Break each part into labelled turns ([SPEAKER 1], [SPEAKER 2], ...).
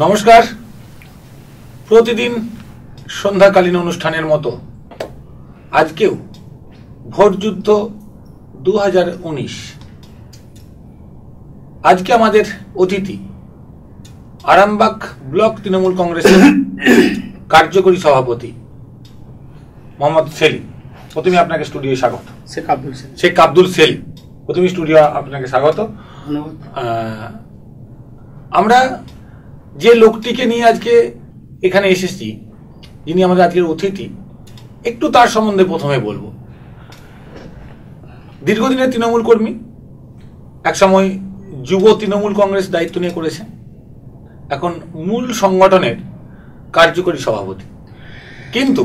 [SPEAKER 1] নমস্কার। প্রতিদিন সন্ধ্যাকালীন অনুষ্ঠানের মতো আজকেও ভোটযুদ্ধ 2019। আজকে আমাদের অতিথি আরামবাগ ব্লক তৃণমূল কংগ্রেসের কার্যকরী সভাপতি মোহাম্মদ সেলিম। প্রথমে আপনাকে স্টুডিওে স্বাগত। শেখ আব্দুল সেলিম, প্রথমে স্টুডিও আপনাকে স্বাগত। আমরা যে লোকটিকে নিয়ে আজকে এখানে এসেছি, যিনি আমাদের আজকের অতিথি, একটু তার সম্বন্ধে প্রথমে বলবো। দীর্ঘদিনের তৃণমূল কর্মী, একসময় যুব তৃণমূল কংগ্রেস দায়িত্ব নিয়ে করেছেন, এখন মূল সংগঠনের কার্যকরী সভাপতি। কিন্তু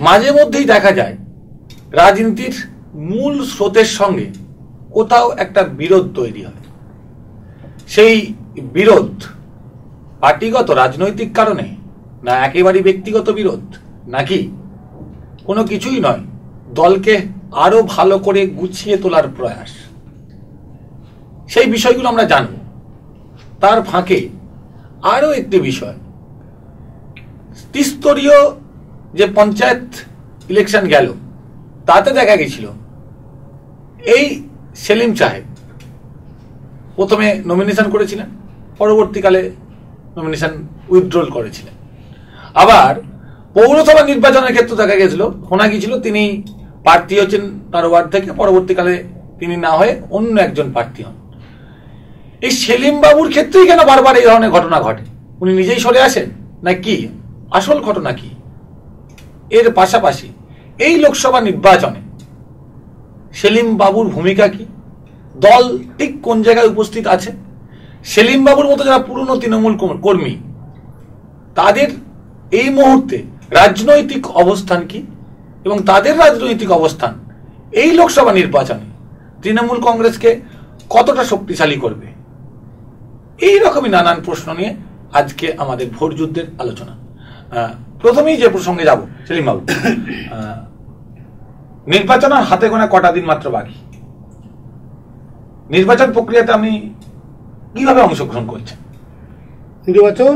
[SPEAKER 1] মাঝে মধ্যেই দেখা যায় রাজনীতির মূল স্রোতের সঙ্গে কোথাও একটা বিরোধ তৈরি হয়। সেই বিরোধ পার্টিগত রাজনৈতিক কারণে, না একেবারে ব্যক্তিগত বিরোধ, নাকি কোনো কিছুই নয়, দলকে আরো ভালো করে গুছিয়ে তোলার প্রয়াস। সেই বিষয়গুলো আমরা জানব। তার ফাঁকে আরো একটি বিষয়, ত্রিস্তরীয় যে পঞ্চায়েত ইলেকশন গেল, তাতে দেখা গেছিল এই সেলিম সাহেব প্রথমে নমিনেশন করেছিলেন, পরবর্তীকালে নমিনেশন উইথড্রল করেছিলেন। আবার পৌরসভা নির্বাচনের ক্ষেত্রে দেখা গেছিল, শোনা গিয়েছিল তিনি প্রার্থী হচ্ছেন তার ওয়ার্ড থেকে, পরবর্তীকালে তিনি না হয়ে অন্য একজন প্রার্থী হন। এই সেলিম বাবুর ক্ষেত্রেই কেন বারবার এই ধরনের ঘটনা ঘটে? উনি নিজেই সরে আসেন না কি? আসল ঘটনা কি? এর পাশাপাশি এই লোকসভা নির্বাচনে সেলিম বাবুর ভূমিকা কি? দল ঠিক কোন জায়গায় উপস্থিত আছে? সেলিম বাবুর মতো যারা পুরনো তৃণমূল কর্মী, তাদের এই মুহূর্তে রাজনৈতিক অবস্থান কি, এবং তাদের রাজনৈতিক অবস্থান এই লোকসভা নির্বাচনে তৃণমূল কংগ্রেসকে কতটা শক্তিশালী করবে? এই রকমই নানান প্রশ্ন নিয়ে আজকে আমাদের ভোট যুদ্ধের আলোচনা। প্রথমেই যে প্রসঙ্গে যাব, সেলিম বাবু, নির্বাচনের হাতে গোনা কটা দিন মাত্র বাকি। নির্বাচন প্রক্রিয়াতে আপনি কিভাবে অংশগ্রহণ করছেন?
[SPEAKER 2] নির্বাচন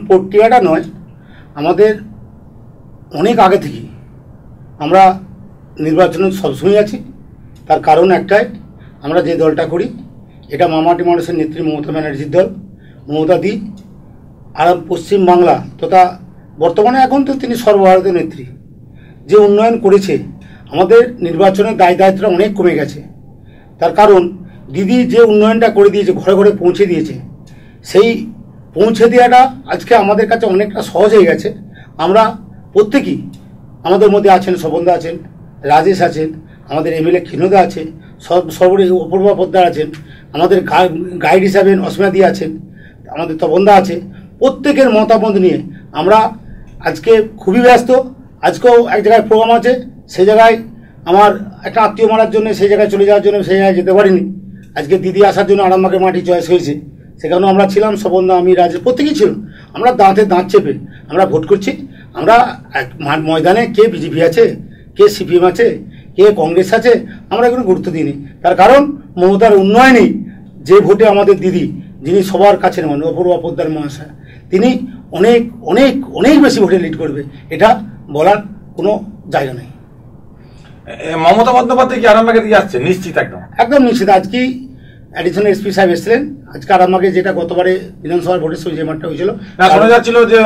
[SPEAKER 2] প্রক্রিয়াটা নয়, আমাদের অনেক আগে থেকেই আমরা নির্বাচনে সবসময় আছি। তার কারণ একটাই, আমরা যে দলটা করি এটা মামাটি মানুষের নেত্রী মমতা ব্যানার্জির দল। মমতা দি আর পশ্চিম বাংলা তথা বর্তমানে এখন তো তিনি সর্বভারতীয় নেত্রী, যে উন্নয়ন করেছে, আমাদের নির্বাচনের দায়িত্বটা অনেক কমে গেছে। তার কারণ দিদি যে উন্নয়নটা করে দিয়েছে, ঘরে ঘরে পৌঁছে দিয়েছে, সেই পৌঁছে দেওয়াটা আজকে আমাদের কাছে অনেকটা সহজ হয়ে গেছে। আমরা প্রত্যেকেই, আমাদের মধ্যে আছেন স্বপনদা, আছেন রাজেশ, আছেন আমাদের এমএলএ ক্ষীণদা আছে, সর্বোপরি অপূর্বা পোদ্দার আছেন, আমাদের গাইড হিসাবে অসীমা দি আছেন, আমাদের তপনদা আছে। প্রত্যেকের মতামত নিয়ে আমরা আজকে খুবই ব্যস্ত। আজকেও এক জায়গায় প্রোগ্রাম আছে, সেই জায়গায় আমার একটা আত্মীয় মারার জন্য সেই জায়গায় চলে যাওয়ার জন্য সেই জায়গায় যেতে পারিনি। আজকে দিদি আসার জন্য আরামবাগের মাটি চয়েস হয়েছে, সেখানেও আমরা ছিলাম, স্বপনদা, আমি, রাজেশ, প্রত্যেকেই ছিল। আমরা দাঁতে দাঁত চেপে আমরা ভোট করছি। আমরা ময়দানে কে বিজেপি আছে, কে সিপিএম আছে, কে কংগ্রেস আছে, আমরা এগুলো গুরুত্ব দিইনি। তার কারণ মমতার উন্নয়নেই যে ভোটে আমাদের দিদি, যিনি সবার কাছে মানে অপূর্বা পোদ্দার মহাশয়, তিনি অনেক অনেক অনেক বেশি ভোটে লিড করবে, এটা বলার কোনো জায়গা নেই।
[SPEAKER 1] মমতা বন্দ্যোপাধ্যায় কি আরামবাগে দিয়ে আসছে? নিশ্চিত,
[SPEAKER 2] একদম নিশ্চিত। আজকেই অ্যাডিশনাল এসপি সাহেব এসেছিলেন আজকে আরামবাগে, যেটা গতবারে বিধানসভার ভোটের সময় যে মাঠটা হয়েছিল।
[SPEAKER 1] শোনা যাচ্ছিল যে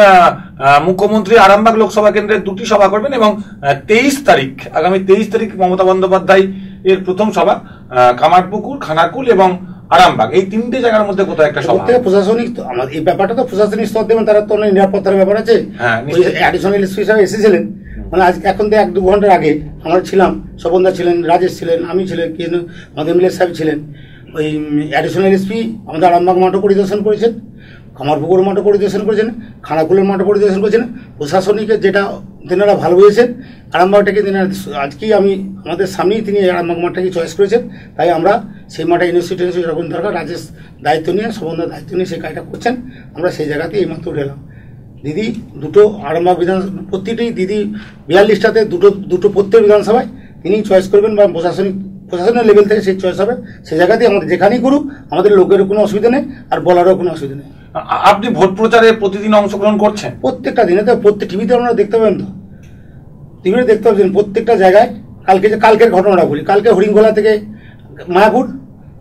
[SPEAKER 1] মুখ্যমন্ত্রী আরামবাগ লোকসভা কেন্দ্রে 2টি সভা করবেন, এবং 23 তারিখ, আগামী 23 তারিখ মমতা বন্দ্যোপাধ্যায় এর প্রথম সভা কামারপুকুর, খানাকুল এবং আরামবাগ, এই 3টে জায়গার মধ্যে কোথাও একটা সভা।
[SPEAKER 2] প্রশাসনিক এই ব্যাপারটা তো প্রশাসনিক স্তর দেবেন, তারা তো অনেক নিরাপত্তার ব্যাপার আছে। অ্যাডিশনাল এসপি সাহেব এসেছিলেন, মানে আজ এখন তো 1-2 ঘন্টার আগে আমরা ছিলাম, স্বপনদা ছিলেন, রাজেশ ছিলেন, আমি ছিলেন, আমাদের এমএলএ সাহেব ছিলেন। ওই অ্যাডিশনাল এসপি আমাদের আরামবাগ মাঠও পরিদর্শন করেছেন, কামারপুকুর মাঠও পরিদর্শন করেছেন, খানাকুলের মাঠও পরিদর্শন করেছেন। প্রশাসনিকের যেটা তেনারা ভালো বুঝেছেন, আরামবাগটাকে তেনারা আজকেই আমাদের সামনেই তিনি আরামবাগ মাঠটাকে চয়েস করেছেন। তাই আমরা সেই মাঠে ইউনিভার্সিটি যখন দরকার, রাজেশ দায়িত্ব নিয়ে, স্বপনদার দায়িত্ব নিয়ে সেই কাজটা করছেন। আমরা সেই জায়গাতেই এইমাত্র উঠেলাম। দিদি দুটো আরামবাগ প্রতিটি দিদি 42টাতে দুটো প্রত্যেক বিধানসভায় তিনি চয়েস করবেন, বা প্রশাসনিক প্রশাসনের লেভেল থেকে সেই চয়েস হবে, সেই জায়গাতেই আমাদের যেখানেই করুক আমাদের লোকেরও কোনো অসুবিধা নেই, আর বলারও কোনো অসুবিধা নেই।
[SPEAKER 1] আপনি ভোট প্রচারে প্রতিদিন অংশগ্রহণ করছেন?
[SPEAKER 2] প্রত্যেকটা দিনে তো, প্রত্যেক টিভিতে আপনারা দেখতে পাবেন তো, টিভিতে দেখতে পাচ্ছেন প্রত্যেকটা জায়গায়। কালকের ঘটনাটা বলি, কালকে হরিণখোলা থেকে মায়াপুর,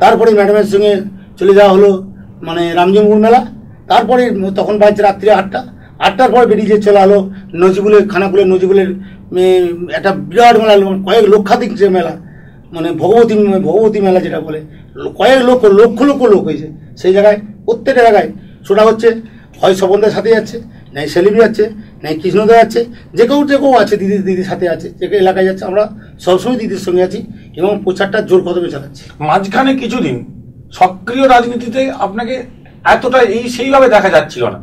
[SPEAKER 2] তারপরে ম্যাডামের সঙ্গে চলে যাওয়া হলো মানে রামজীবনপুর মেলা, তারপরে তখন বাজছে রাত্রি 8টার পর বেরিয়ে চলে হলো নজিবুলের খানাকুলের নজিবুলের একটা বিরাট মেলা, কয়েক লক্ষাধিক যে মেলা, মানে ভগবতী মেলা যেটা বলে, কয়েক লক্ষ লোক হয়েছে সেই জায়গায়। প্রত্যেকটা জায়গায় ছোটা হচ্ছে, হয় স্বপনদার সাথে যাচ্ছে, নাই সেলিম যাচ্ছে, নাই কৃষ্ণদা যাচ্ছে, যে কেউ আছে, দিদির সাথে আছে, যে এলাকায় যাচ্ছে। আমরা সবসময় দিদির সঙ্গে আছি এবং প্রচারটা জোর কদমে চালাচ্ছি। মাঝখানে
[SPEAKER 1] কিছুদিন সক্রিয় রাজনীতিতে আপনাকে এতটা সেইভাবে দেখা যাচ্ছিল না,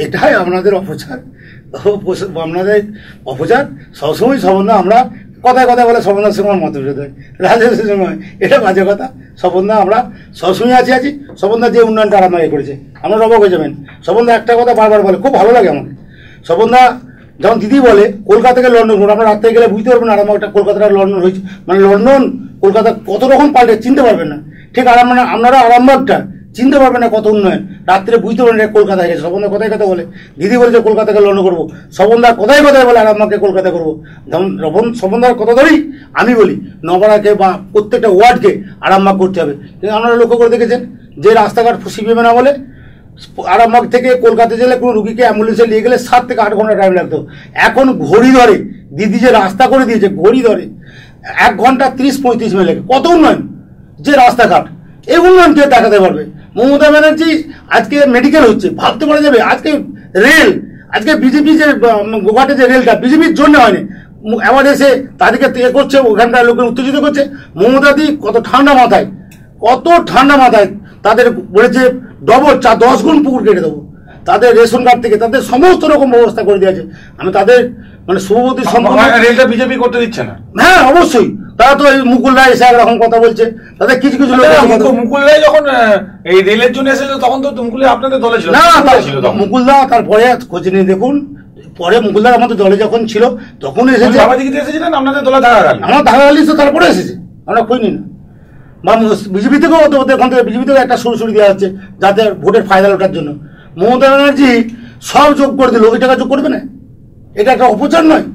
[SPEAKER 2] এটাই আপনাদের অপচার। সবসময় স্বপনদা, আমরা কথায় বলে স্বপনদার সঙ্গে আমার মতবিরোধ হয়, রাজনীতির সময় এটা বাজে কথা। স্বপনদা আমরা সবসময় আছি। স্বপনদা যে উন্নয়নটা আরামবাগে করেছে আপনারা অবাক হয়ে যাবেন। স্বপনদা একটা কথা বারবার বলে, খুব ভালো লাগে আমাকে। স্বপনদা যেমন দিদি বলে কলকাতা থেকে লন্ডন, আমরা রাত্রে গেলে বুঝতে পারবেন আরামবাগটা কলকাতাটা লন্ডন হয়েছে, মানে লন্ডন কলকাতা কত রকম পাল্টে চিনতে পারবেন না। ঠিক আপনারা আরামবাগটা চিনতে পারবেন না, কত উন্নয়ন রাত্রে বুঝতে পারবেন এটা কলকাতা হয়ে গেছে। স্বপনদা কথায় বলে, দিদি বলেছে কলকাতাকে লন্ডন করবো, স্বপনদা কথায় বলে আরামবাগকে কলকাতা করবো। যেমন স্বপনদার কথা ধরেই আমি বলি নপাড়াকে বা প্রত্যেকটা ওয়ার্ডকে আরামবাগ করতে হবে। কিন্তু আপনারা লক্ষ্য করে দেখেছেন যে রাস্তাঘাট সিপিএম না বলে আরামবাগ থেকে কলকাতা জেলে কোনো রুগীকে অ্যাম্বুলেন্সে নিয়ে গেলে 7 থেকে 8 ঘন্টা টাইম লাগতো। এখন ঘড়ি ধরে, দিদি যে রাস্তা করে দিয়েছে ঘড়ি ধরে 1 ঘন্টা 30-35 মিনিট লাগে। কত উন্নয়ন, যে রাস্তাঘাট, এই উন্নয়ন কে দেখাতে পারবে? মমতা ব্যানার্জি আজকে মেডিকেল হচ্ছে, ভাবতে পারা যাবে? আজকে রেল, আজকে বিজেপি যে গোঘাটে যে রেলটা বিজেপির জন্য হয়নি, আবার এসে তাদেরকে করছে, ওখানকার লোকের উত্তেজিত করছে। মমতা দি কত ঠান্ডা মাথায় তাদের বলেছে ডবল 10 গুণ পুকুর কেটে দেবো, তাদের রেশন কার্ড থেকে তাদের সমস্ত রকম ব্যবস্থা করে দিয়েছে। আমি তাদের মানে শুভবতী
[SPEAKER 1] রেলটা বিজেপি করতে দিচ্ছে না।
[SPEAKER 2] হ্যাঁ অবশ্যই, তারা তো মুকুল রায় এসে একরকম কথা বলছে, তাদের কিছু
[SPEAKER 1] মুকুল রায় যখন এই রেলের জন্য এসেছে তখন তো মুকুল আপনাদের দলে ছিল না।
[SPEAKER 2] মুকুলদা তারপরে খোঁজ নিয়ে দেখুন, পরে মুকুলদা আমাদের দলে যখন ছিল তখন এসেছে।
[SPEAKER 1] এসেছিলেন আপনাদের দলে থাকাকালীন?
[SPEAKER 2] আমার থাকাকালীন তো তারপরে এসেছে, আমরা খোঁজ নিই না। বা বিজেপি থেকেও ওখান থেকে বিজেপি থেকেও একটা সুরসুরি দেওয়া হচ্ছে যাতে ভোটের ফায়দা ওঠার জন্য। মমতা ব্যানার্জি সব যোগ করে দিল, ওই টাকা যোগ করবে না? এটা একটা অপচার নয়?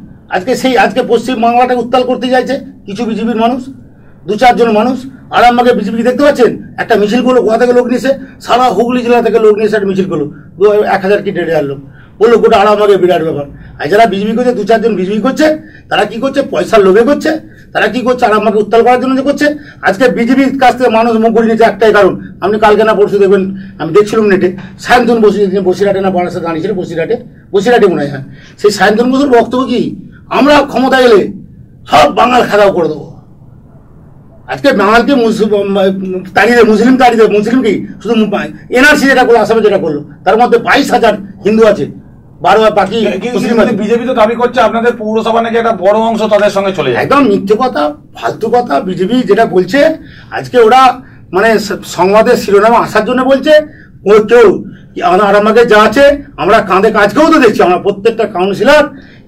[SPEAKER 2] আজকে পশ্চিমবাংলাটাকে উত্তাল করতে চাইছে কিছু বিজেপির মানুষ, 2-4 জন মানুষ। আরামবাগে বিজেপি দেখতে পাচ্ছেন একটা মিছিল করলো, কোথা থেকে লোক নিয়েছে, সারা হুগলি জেলা থেকে লোক নিয়েছে, একটা মিছিল করলো 1000 কি 1,500 লোক, বললো গোটা আরামবাগে বিরাট ব্যাপার। আর যারা বিজেপি করছে, 2-4 জন বিজেপি করছে, তারা কি করছে, পয়সার লোভে করছে, তারা কি করছে, আরামবাগে উত্তাল করার জন্য যে করছে। আজকে বিজেপির কাছ থেকে মানুষ মুখ ঘুরিয়ে নিচ্ছে একটাই কারণ, আপনি কালকে না পরশু দেখবেন, আমি দেখছিলাম নেটে, সায়ন্তন বসু বসিরহাটে না বারাসা দাঁড়িয়েছিল, বসিরহাটে মনে হয়, সেই সায়ন্তন বসুর বক্তব্য কি, আমরা ক্ষমতা এলে সব বাঙাল খাওয়া করে দেবো। আজকে বাঙালকে তাড়িয়ে দেয়, মুসলিম তাড়িয়ে দেয়। মুসলিম কি শুধু এনআরসি যেটা করলো, আসামে যেটা করলো, তার মধ্যে 22,000 হিন্দু আছে, 12 বাকি মুসলিম আছে।
[SPEAKER 1] বিজেপি তো দাবি করছে আপনাদের পৌরসভা নাকি একটা বড় অংশ তাদের সঙ্গে চলে যায়।
[SPEAKER 2] একদম মিথ্যে কথা, ফালতু কথা। বিজেপি যেটা বলছে আজকে ওরা মানে সংবাদের শিরোনামে আসার জন্য বলছে, ও কেউ আরামবাগে যা আছে আমরা কাঁধে কাজকেও তো দেখছি, আমরা প্রত্যেকটা কাউন্সিলর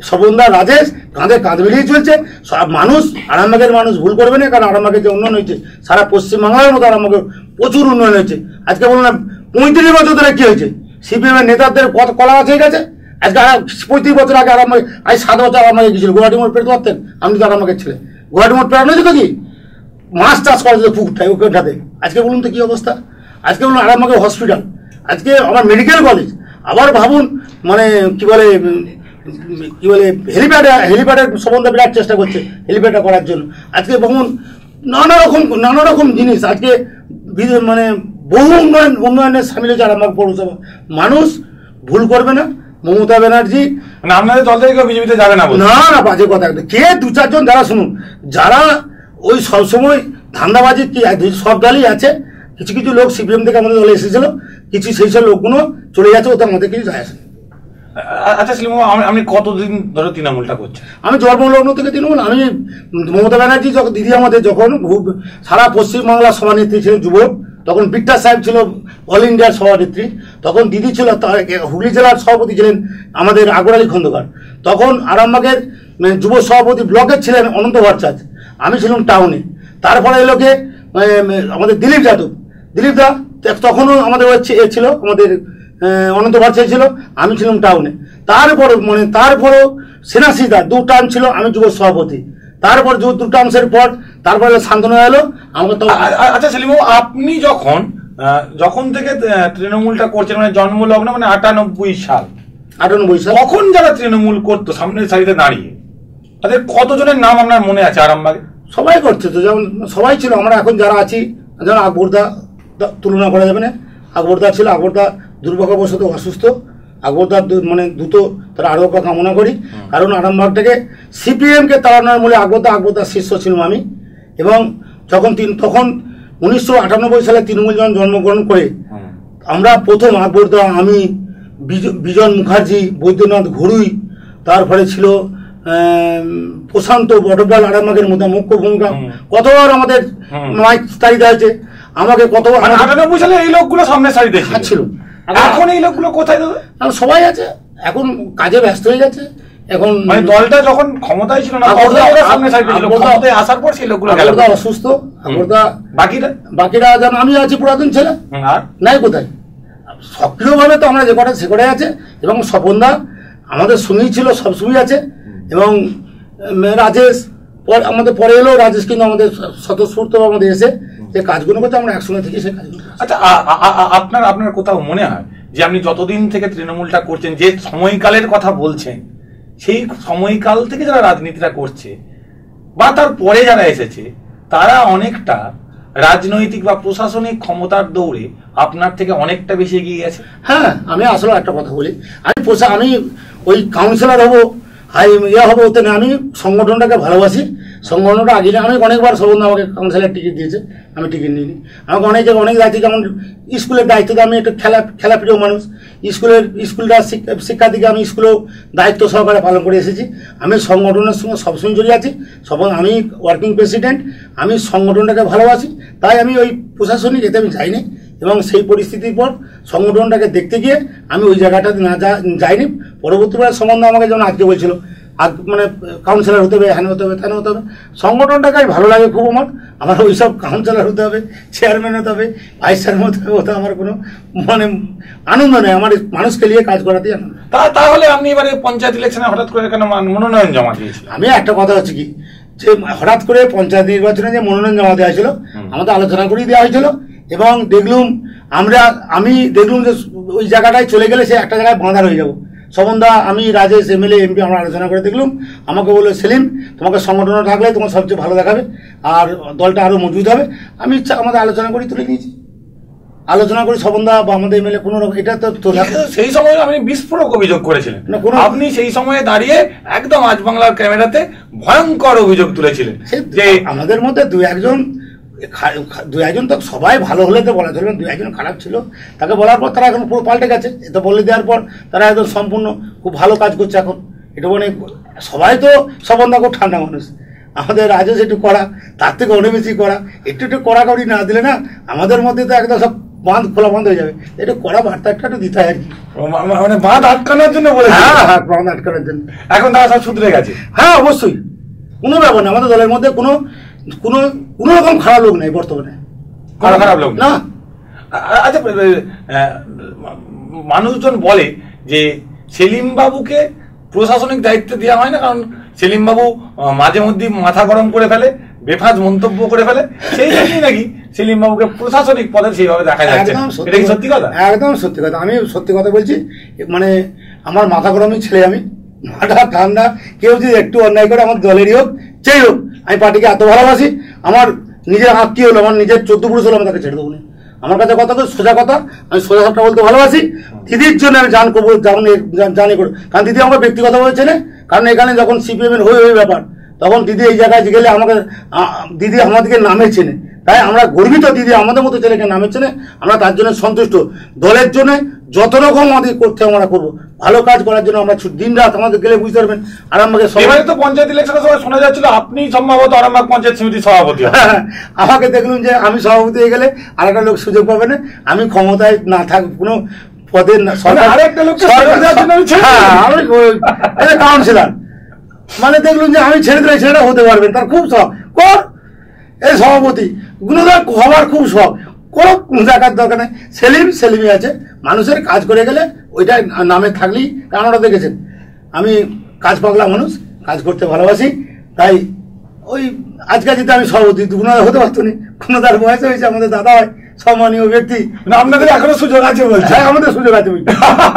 [SPEAKER 2] স্বপনদা রাজেশ কাঁধে কাঁধ মিলিয়ে চলছে। সব মানুষ, আরামবাগের মানুষ ভুল করবে না, কারণ আরামবাগের যে উন্নয়ন হয়েছে সারা পশ্চিমবাংলার মতো আরামবাগের প্রচুর উন্নয়ন হয়েছে। আজকে বলুন না 35 বছর ধরে কি হয়েছে, সিপিএম এর নেতাদের কত কলা আছে গেছে। আজকে 35 বছর আগে আরামবাগে, আজ 7 বছর আরামবাগে গেছিল, গুয়াহাটি মোড় পেরোতে পারতেন, আপনি তো আরামবাগের ছেলে, গুয়াহাটি মোড় পেরানো যেত কি, মাছ চাষ করা যেত পুকুরটায় ওখানটাতে। আজকে বলুন তো কি অবস্থা। আজকে বলুন আরামবাগে হসপিটাল, আজকে আমার মেডিকেল কলেজ, আবার ভাবুন মানে কি বলে হেলিপ্যাডের সম্বন্ধে বিরাট চেষ্টা করছে হেলিপ্যাডটা করার জন্য। আজকে ভাবুন নানা রকম জিনিস, আজকে মানে বহু উন্নয়নের সামিল হয়েছে আরামবাগ পৌরসভা। মানুষ ভুল করবে না, মমতা ব্যানার্জি
[SPEAKER 1] আপনাদের দল থেকে বিজেপিতে যাবে না,
[SPEAKER 2] না বাজে কথা। কে 2-4 জন যারা শুনুন, যারা ওই সবসময় ধান্দাবাজি, কি সব দলই আছে, কিছু কিছু লোক সিপিএম থেকে আমাদের দলে এসেছিল, কিছু সেই সব লোকগুলো চলে যাচ্ছে, ওদের মধ্যে কিছু যায় আসে।
[SPEAKER 1] আচ্ছা সেলিম, আপনি কতদিন ধরে তৃণমূলটা করছেন?
[SPEAKER 2] আমি জন্মলগ্ন থেকে তৃণমূল। আমি মমতা ব্যানার্জি যখন দিদি আমাদের যখন সারা পশ্চিমবাংলার সভানেত্রী ছিলেন যুবক, তখন বিট্টা সাহেব ছিল অল ইন্ডিয়ার সভানেত্রী, তখন দিদি ছিল হুগলি জেলার সভাপতি ছিলেন আমাদের আকবর আলী খন্দকার, তখন আরামবাগের যুব সভাপতি ব্লকের ছিলেন অনন্ত ভট্টাচার্য, আমি ছিলাম টাউনে। তারপরে এলোকে আমাদের দিলীপ যাদব, দিলীপ দা তখনও আমাদের ছিল, আমাদের অনন্ত বাড়ছে ছিল, আমি ছিলাম টাউনে। তারপরেও সেনাসিদা 2 টার্ম ছিল, আমি যুব সভাপতি। তারপর 2 টার্মসের পর তারপরে শান্তনু এলো আমাকে তো।
[SPEAKER 1] আচ্ছা সেলিমবাবু, আপনি যখন থেকে তৃণমূলটা করছেন, মানে জন্মলগ্ন মানে 98 সাল, তখন যারা তৃণমূল করতো সামনের সারিতে দাঁড়িয়ে, তাদের কতজনের নাম আপনার মনে আছে আরামবাগে?
[SPEAKER 2] সবাই করছে তো, যেমন সবাই ছিল। আমরা এখন যারা আছি, যেমন আকবরদা তুলনা করা যাবে না, আকবরদা ছিল। আকবরদা দুর্ভাগ্যবশত অসুস্থ। আকবরদার মানে দ্রুত তার আরোগ্য কামনা করি, কারণ আরামবাগটাকে সিপিএমকে তাড়ানোর মূলে আকবরদার শিষ্য ছিলাম আমি। এবং তখন 1998 সালে তৃণমূল যখন জন্মগ্রহণ করে, আমরা প্রথম আকবরদা, আমি, বিজন মুখার্জি, বৈদ্যনাথ ঘড়ুই, তারপরে ছিল প্রশান্ত বটব্যাল আরামবাগের মধ্যে মুখ্য ভূমিকা। কতবার আমাদের মাইক তাড়িতে হয়েছে আমাকে, কতবার।
[SPEAKER 1] 98 সালে এই লোকগুলো সামনে সারিতে
[SPEAKER 2] ছিল।
[SPEAKER 1] এখন এই লোকগুলো কোথায়?
[SPEAKER 2] সবাই আছে, এখন কাজে ব্যস্ত হয়ে গেছে। এখন
[SPEAKER 1] মানে দলটা যখন ক্ষমতায় ছিল না, সামনে সারিতে ছিল, ক্ষমতায় আসার পর সেই লোকগুলো গেল।
[SPEAKER 2] অসুস্থ আকবরদা,
[SPEAKER 1] বাকিরা
[SPEAKER 2] যেন আমি আছি পুরাতন ছেলে, নাই কোথায়। সক্রিয়ভাবে তো আমরা যে কটা সে কটাই আছে। এবং স্বপনদা আমাদের সঙ্গেই ছিল, সবসময় আছে। এবং রাজেশ আমাদের পরে এলো, রাজেশ কিন্তু আমাদের স্বতঃস্ফূর্ত আমাদের এসে যে কাজগুলো করতে আমরা একসঙ্গে থেকে সেই কাজগুলো।
[SPEAKER 1] আচ্ছা, আপনার কোথাও মনে হয় যে আপনি যতদিন থেকে তৃণমূলটা করছেন, যে সময়কালের কথা বলছেন, সেই সময়কাল থেকে যারা রাজনীতিটা করছে বা তার পরে যারা এসেছে, তারা অনেকটা রাজনৈতিক বা প্রশাসনিক ক্ষমতার দৌড়ে আপনার থেকে অনেকটা বেশি এগিয়ে গেছে?
[SPEAKER 2] হ্যাঁ, আমি আসলে একটা কথা বলি, আমি ওই কাউন্সিলর হবো, হবো ওতে না, আমি সংগঠনটাকে ভালোবাসি। সংগঠনটা আগে আমি অনেকবার সবন্ধ আমাকে কাউন্সিলর টিকিট দিয়েছে, আমি টিকিট নিইনি। আমাকে অনেক দায়িত্ব, যেমন স্কুলের দায়িত্ব, আমি একটু খেলাপ্রিয় মানুষ। স্কুলটা শিক্ষা দিকে আমি স্কুলেও দায়িত্ব সহকারে পালন করে এসেছি। আমি সংগঠনের সঙ্গে সবসময় জড়িয়ে আছি। আমি ওয়ার্কিং প্রেসিডেন্ট, আমি সংগঠনটাকে ভালোবাসি, তাই আমি ওই প্রশাসনিক এতে আমি যাইনি। এবং সেই পরিস্থিতির পর সংগঠনটাকে দেখতে গিয়ে আমি ওই জায়গাটাতে যাইনি। পরবর্তীবার সম্বন্ধ আমাকে যেমন আজকে বলছিল, মানে কাউন্সিলর হতে হবে, হ্যান হতে হবে, ত্যান হতে হবে। সংগঠনটাকে ভালো লাগে খুব আমার ওইসব কাউন্সিলর হতে হবে, চেয়ারম্যান হতে হবে, ভাইস চেয়ারম্যান হতে হবে, ওটা আমার কোনো মানে আনন্দ নেই। আমার মানুষকে নিয়ে কাজ করাতেই আনন্দ।
[SPEAKER 1] তাহলে আপনি এবারে পঞ্চায়েত ইলেকশনে হঠাৎ করে কেন মনোনয়ন জমা দিয়েছিলেন?
[SPEAKER 2] আমি একটা কথা হচ্ছে কি, যে হঠাৎ করে পঞ্চায়েত নির্বাচনে যে মনোনয়ন জমা দেওয়া হয়েছিল, আমাদের আলোচনা করেই দেওয়া হয়েছিল। এবং আমি দেখলুম যে ওই জায়গাটায় চলে গেলে সে একটা জায়গায় বাঁধার হয়ে যাবো। সমন্দা, আমি, রাজেশ, এমএলএ, এমপি আমরা আলোচনা করে দেখলুম। আমাকে বললো, সেলিম, তোমাকে সংগঠনে থাকলে তোমার সবচেয়ে ভালো দেখাবে আর দলটা আরো মজবুত হবে। আমি আমাদের আলোচনা করে তুলে নিয়েছি। আলোচনা করি সমন্দা বা আমাদের এমএলএ কোনো রকম, এটা তো
[SPEAKER 1] সেই সময় আপনি বিস্ফোরক অভিযোগ করেছিলেন। আপনি সেই সময়ে দাঁড়িয়ে একদম আজ বাংলার ক্যামেরাতে ভয়ঙ্কর অভিযোগ তুলেছিলেন যে
[SPEAKER 2] আমাদের মধ্যে দু একজন তো, সবাই ভালো হলে তো বলা চলবে, 2-1 খারাপ ছিল। তাকে বলার পর তারা এখন পুরো পাল্টে গেছে। এটা বলে দেওয়ার পর তারা একদম সম্পূর্ণ খুব ভালো কাজ করছে এখন। এটা মানে সবাই তো সবন্ধা খুব ঠান্ডা মানুষ। আমাদের রাজেশ একটু করা, তার থেকে অনেক বেশি করা। একটু কড়াকড়ি না দিলে না আমাদের মধ্যে তো একদম সব খোলা বন্ধ হয়ে যাবে। এটা কড়া বার্তা একটু দিতে হয় আর কি,
[SPEAKER 1] মানে বাঁধ আটকানোর জন্য বলে।
[SPEAKER 2] হ্যাঁ, বাঁধ আটকানোর জন্য।
[SPEAKER 1] এখন তারা সব শুধরে গেছে।
[SPEAKER 2] হ্যাঁ, অবশ্যই, কোনো ব্যাপার না। আমাদের দলের মধ্যে কোনো রকম খারাপ লোক নেই বর্তমানে,
[SPEAKER 1] খারাপ লোক না। আচ্ছা, মানুষজন বলে যে সেলিম বাবুকে প্রশাসনিক দায়িত্ব দেওয়া হয় না, কারণ সেলিম বাবু মাঝে মধ্যে মাথা গরম করে ফেলে, বেফাজ মন্তব্য করে ফেলে, সেই জন্যই নাকি সেলিম বাবুকে প্রশাসনিক পদে সেইভাবে দেখা যাচ্ছে। এটা কি সত্যি কথা?
[SPEAKER 2] একদম সত্যি কথা। আমি সত্যি কথা বলছি। মানে আমার মাথা গরমই ছেলে, আমি মাথা ঠান্ডা। কেউ যদি একটু অন্যায় করে, আমার দলেরই হোক, যেই হোক, আমি পার্টিকে এত ভালোবাসি। আমার নিজের আত্মীয় হলো, আমার নিজের 14 পুরুষ হলো, আমি তাকে ছেড়ে দেবো না। আমার কাছে কথা তো সোজা কথা, আমি সোজা সাপটা বলতে ভালোবাসি। দিদির জন্য আমি জান করবো, জানি করবো, কারণ দিদি আমার ব্যক্তিগতভাবে চেনে। কারণ এখানে যখন সিপিএমের হয়ে ব্যাপার, তখন দিদি এই জায়গায় গেলে দিদি আমাদেরকে নামে চেনে। তাই আমরা গর্বিত, দিদি আমাদের মতো ছেলেকে নামে চেনে, আমরা তার জন্য সন্তুষ্ট। দলের জন্য যত রকম আমাদের করতে আমরা করবো, ভালো কাজ করার জন্য আমরা দিন রাত আমাদের গেলে বুঝতে পারবেন। আরামবাগে
[SPEAKER 1] সবাই তো পঞ্চায়েত ইলেকশনের সময় শোনা যাচ্ছিল আপনি সম্ভবত আরামবাগ পঞ্চায়েত সমিতির সভাপতি।
[SPEAKER 2] আমাকে দেখলুম যে আমি সভাপতি হয়ে গেলে আর একটা লোক সুযোগ পাবে না, আমি ক্ষমতায় না থাক কোনো পদের কাউন্সিলর, মানে দেখলুম যে আমি ছেড়ে দিলে ছেলেটা হতে পারবেন, তার খুব শখ কর। এই সভাপতি গুণদা হওয়ার খুব শখ, কোনো জায়গার দরকার নেই, সেলিমই আছে। মানুষের কাজ করে গেলে ওইটা নামে থাকলেই, কারণ ওরা দেখেছেন আমি কাজ পাগলা মানুষ, কাজ করতে ভালোবাসি, তাই ওই আজকে যদি আমি সভাপতি গুণদা হতে পারতো না। গুণদার বয়স হয়েছে, আমাদের দাদা হয়, সম্মানীয় ব্যক্তি,
[SPEAKER 1] আপনাদের এখনো সুযোগ আছে বলছে।
[SPEAKER 2] হ্যাঁ আমাদের সুযোগ আছে,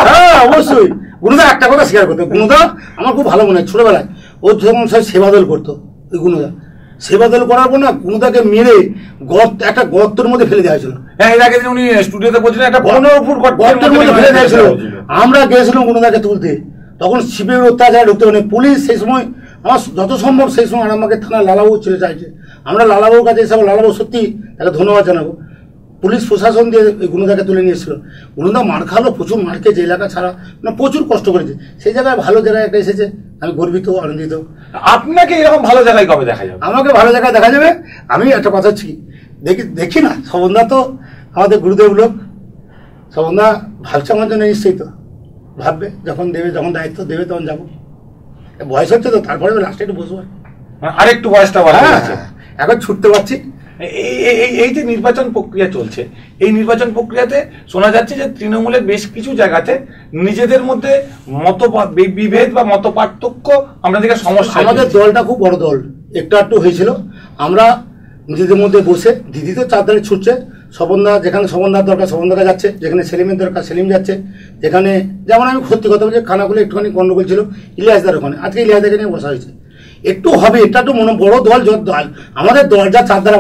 [SPEAKER 2] হ্যাঁ অবশ্যই। গুণদা একটা কথা স্বীকার করতো, গুণদা আমার খুব ভালো মনে হয়, ছোটবেলায় ও যখন সব সেবাদল করতো, ওই গুণদা সেবাদল করার পর না গুণদাকে মেরে একটা গর্তের মধ্যে ফেলে দেওয়া হয়েছিল।
[SPEAKER 1] হ্যাঁ, এর আগে উনি স্টুডিওতে বলছিলেন একটা
[SPEAKER 2] গর্তের মধ্যে ফেলে দেওয়া হয়েছিল। আমরা গিয়েছিলাম গুণদাকে তুলতে, তখন শিবের অত্যাচার ঢুকতে, মানে পুলিশ সেই সময় আমার যত সম্ভব সেই সময় আরামবাগে থানা লালাবাবু ছেলে চাইছে, আমরা লালাবাবুর কাছে এসে লালাবাবু সত্যি তাকে ধন্যবাদ জানাবো, পুলিশ প্রশাসন দিয়ে গুণদাকে তুলে নিয়েছিল। গুণদা মার খালো, প্রচুর মার খেয়েছে, এলাকা ছাড়া মানে প্রচুর কষ্ট করেছে, সেই জায়গায় ভালো জায়গায় একটা এসেছে, আমি গর্বিত আনন্দিত।
[SPEAKER 1] আপনাকে এরকম ভালো জায়গায় কবে দেখা যাবে?
[SPEAKER 2] আমাকে ভালো জায়গায় দেখা যাবে। আমি একটা কথা হচ্ছি দেখি না, শোভনদা তো আমাদের গুরুদেব লোক, শোভনদা ভাবছে আমার জন্য, নিশ্চয়ই তো ভাববে, যখন দেবে, যখন দায়িত্ব দেবে তখন যাবো। বয়স হচ্ছে তো, তারপরে লাস্টে একটু বসবো,
[SPEAKER 1] আরেকটু বয়সটা
[SPEAKER 2] এখন ছুটতে পারছি।
[SPEAKER 1] এই যে নির্বাচন প্রক্রিয়া চলছে, এই নির্বাচন প্রক্রিয়াতে শোনা যাচ্ছে যে তৃণমূলের বেশ কিছু জায়গাতে নিজেদের মধ্যে বিভেদ বা মত পার্থক্য আমরা দেখে সমস্যা।
[SPEAKER 2] আমাদের দলটা খুব বড় দল, একটু হয়েছিল, আমরা নিজেদের মধ্যে বসে, দিদি তো চারধারে ছুটছে, স্বপনদা যেখানে স্বপনদার দরকার স্বপনদাকে যাচ্ছে, যেখানে সেলিমের দরকার সেলিম যাচ্ছে, যেখানে যেমন আমি সত্যি কথা বলছি খানাগুলো একটুখানি গন্ডগোল ছিল ইলিয়াসদার ওখানে, আজকে ইলিয়াসদাকে নিয়ে বসা হয়েছে, একটু হবে, এটা একটু মনে বড় দল, আমাদের দরজা চারধারে,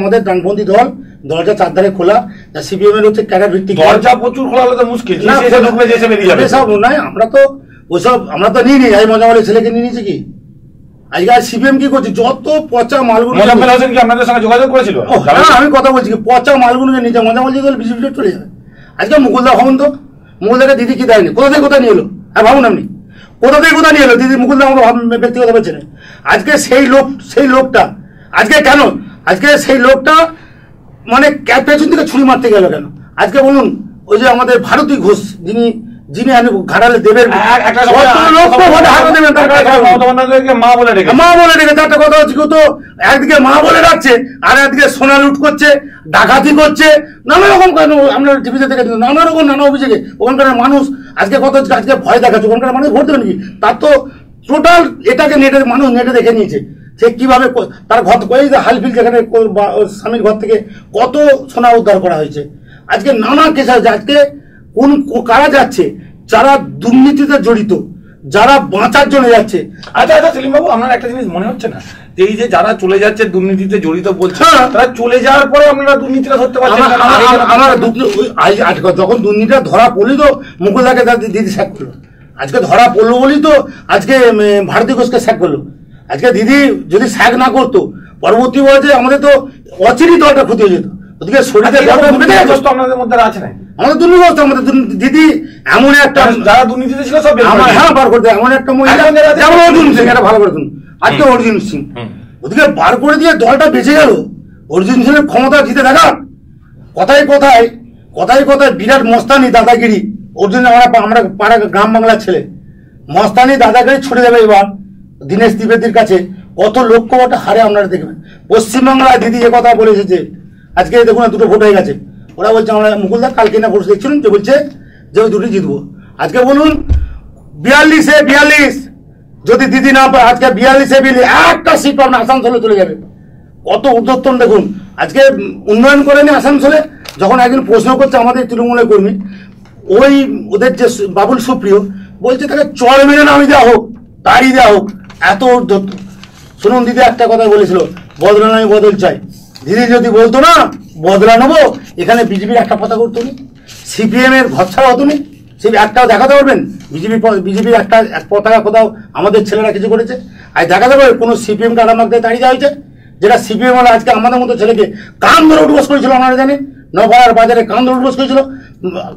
[SPEAKER 2] আমাদের ডানপন্থী দল, দরজা চারধারে খোলা, সিপিএম এর হচ্ছে ক্যাডার ভিত্তিক,
[SPEAKER 1] দরজা প্রচুর খোলা হলে তো মুশকিল,
[SPEAKER 2] সব নয়, আমরা তো ওইসব আমরা তো নিয়ে নিই, এই মজা বলে ছেলেকে নিয়ে নিয়েছি কি, আজকে সিপিএম কি করছে, যত পচা মালগুলো,
[SPEAKER 1] আপনাদের সঙ্গে যোগাযোগ করেছিল,
[SPEAKER 2] আমি কথা বলছি কি, পচা মালগুলোকে নিচে মজা বলছি তাহলে বিজেপি চলে যাবে। আজকে মুকুলদা ভাবুন তো, মুকুলদাকে দিদি কি দেয়নি, কোথা থেকে কোথায় নিয়ে এলো, আর ভাবুন আপনি কোথা থেকে কোথায় নিয়ে এলো দিদি, মুকুলদা আমাকে ব্যক্তিগত বলছে না, আজকে সেই লোকটা আজকে কেন, আজকে সেই লোকটা মানে পেছন থেকে ছুরি মারতে গেল কেন, আজকে বলুন, ওই যে আমাদের ভারতী ঘোষ যিনি ঘাটালে দেবের মা বলে ডেকে, একটা কথা হচ্ছে কেউ তো একদিকে মা বলে ডাকছে, আর একদিকে সোনা লুট করছে, ডাকাতি করছে, নানা রকম, আমরা টিভিতে দেখে নানা রকম নানা অভিযোগে ওখানকার মানুষ, আজকে কথা হচ্ছে আজকে ভয় দেখাচ্ছে, ওখানকার মানুষ ভোট দেবে নাকি, তার তো টোটাল এটাকে মানুষ নেটে দেখে নিয়েছে, সে কিভাবে তার ঘর, এই যে হালফিল যেখানে স্বামীর ঘর থেকে কত সোনা উদ্ধার করা হয়েছে, আজকে নানা কেস আছে, আজকে কোন কারা যাচ্ছে, যারা দুর্নীতিতে জড়িত, যারা বাঁচার জন্য যাচ্ছে।
[SPEAKER 1] আচ্ছা সেলিম বাবু, আপনার একটা জিনিস মনে হচ্ছে না, এই যে যারা চলে যাচ্ছে দুর্নীতিতে জড়িত বলছে, তারা চলে যাওয়ার পরে আপনারা দুর্নীতিটা ধরতে পারছেন?
[SPEAKER 2] আমার যখন দুর্নীতিটা ধরা পড়লি তো মুকুলদাকে দিদি স্যাক করলো, আজকে ধরা পড়লো বলি তো আজকে ভারতী ঘোষকে স্যাক করলো, আজকে দিদি যদি স্যাক না করতো পরবর্তী বয়সে আমাদের তো অচিরই দলটা ক্ষতি হয়ে যেত, ওদিকে শরীরে
[SPEAKER 1] আপনাদের মধ্যে আছে না,
[SPEAKER 2] আমাদের দুর্নীতি, আমাদের দিদি এমন একটা,
[SPEAKER 1] যারা দুর্নীতিতে ছিল সব
[SPEAKER 2] হ্যাঁ বার করতে, এমন একটা মহিলা অর্জুন সিং, এটা ভালো করে শুনুন, আজকে অর্জুন সিং ওদিকে বার করে দিয়ে দলটা বেঁচে গেল, অর্জুন সিংয়ের ক্ষমতা জিতে দেখা, কথায় কথায় বিরাট মস্তানি দাদাগিরি, অর্জুন আমরা পাড়া গ্রাম বাংলার ছেলে, মস্তানি দাদাগিরি ছুটে যাবে এবার দীনেশ ত্রিবেদীর কাছে, কত লক্ষ ভোট হারে আপনারা দেখবেন। পশ্চিমবাংলায় দিদি যে কথা বলে এসেছে, আজকে দেখুন দুটো ভোট হয়ে গেছে, ওরা বলছে আমরা মুকুলদা কালকে না ভোট দেখছিলেন যে বলছে যে ওই দুটি জিতবো, আজকে বলুন 42-42 যদি দিদি না পায়, আজকে 42 একটা সিট পাবেন, আসানসোলে চলে যাবে, কত উদ্যোত্তন দেখুন, আজকে উন্নয়ন করেনি আসানসোলে, যখন একদিন প্রশ্ন করছে আমাদের তৃণমূলের কর্মী, ওই ওদের যে বাবুল সুপ্রিয় বলছে তাকে চর মেরে নামিয়ে দেওয়া হোক, তাড়িয়ে দেওয়া হোক, এত উদ্যোত্ত। শুনুন দিদি একটা কথা বলেছিল, বদলা নয় বদল চাই, দিদি যদি বলতো না বদলা নেবো, এখানে বিজেপির একটা কথা করতো নি, সিপিএম এর ঘর ছাড়া হতো নি, সে একটাও দেখাতে পারবেন বিজেপির একটা পতাকা কোথাও আমাদের ছেলেরা কিছু করেছে, আর দেখাতে পারবে কোনো সিপিএম কে আরামাক দিয়ে তাড়িয়ে দেওয়া হয়েছে, যেটা সিপিএম হলো আজকে আমাদের মতো ছেলেকে কান ধরে উঠবাস করেছিল, আপনারা জানেন নপাড়ার বাজারে কান ধরে উঠবাস করেছিল,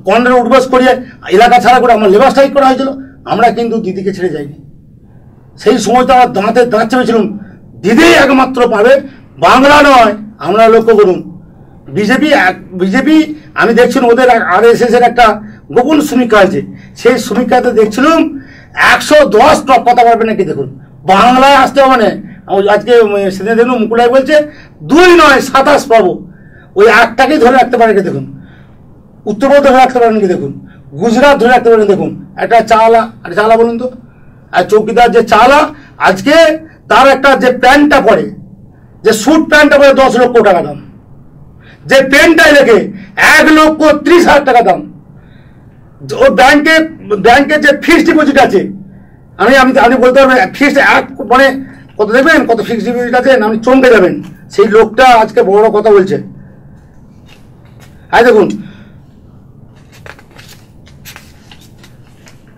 [SPEAKER 2] কন্ডারে উঠবাস করিয়ে এলাকা ছাড়া করে আমার লেবার স্ট্রাইক করা হয়েছিল, আমরা কিন্তু দিদিকে ছেড়ে যাইনি, সেই সময় তো আমার দাঁত চেপেছিলাম, দিদি একমাত্র পাবে, বাংলা নয়। আমরা লক্ষ্য করুন বিজেপি আমি দেখছিলাম ওদের RSS এর একটা গোপন সমীক্ষা আছে, সেই সমীক্ষাতে দেখছিলাম 110 টপ কথা পারবে নাকি, দেখুন বাংলায় আসতে হবে না, আজকে সেদিন দেখুন মুকুলাই বলছে 2 নয় 27 পাবো। ওই 8টাকেই ধরে রাখতে পারে কি দেখুন, উত্তরপ্রদেশ ধরে রাখতে পারেন কি দেখুন, গুজরাট ধরে রাখতে পারেন দেখুন। একটা চালা বলুন তো, আর চৌকিদার যে চালা আজকে তার একটা যে প্যান্টটা পরে, যে স্যুট প্যান্টটা পরে 10 লক্ষ টাকা দাম, যে পেনটাই লেগে 1,30,000 টাকা দাম। ও ব্যাংকে যে ফিক্সড ডিপোজিট আছে, আমি বলতে পারবেন ফিক্সড মানে কত দেখবেন, কত ফিক্সড ডিপোজিট আছে আপনি চমকে যাবেন। সেই লোকটা আজকে বড় কথা বলছে। আর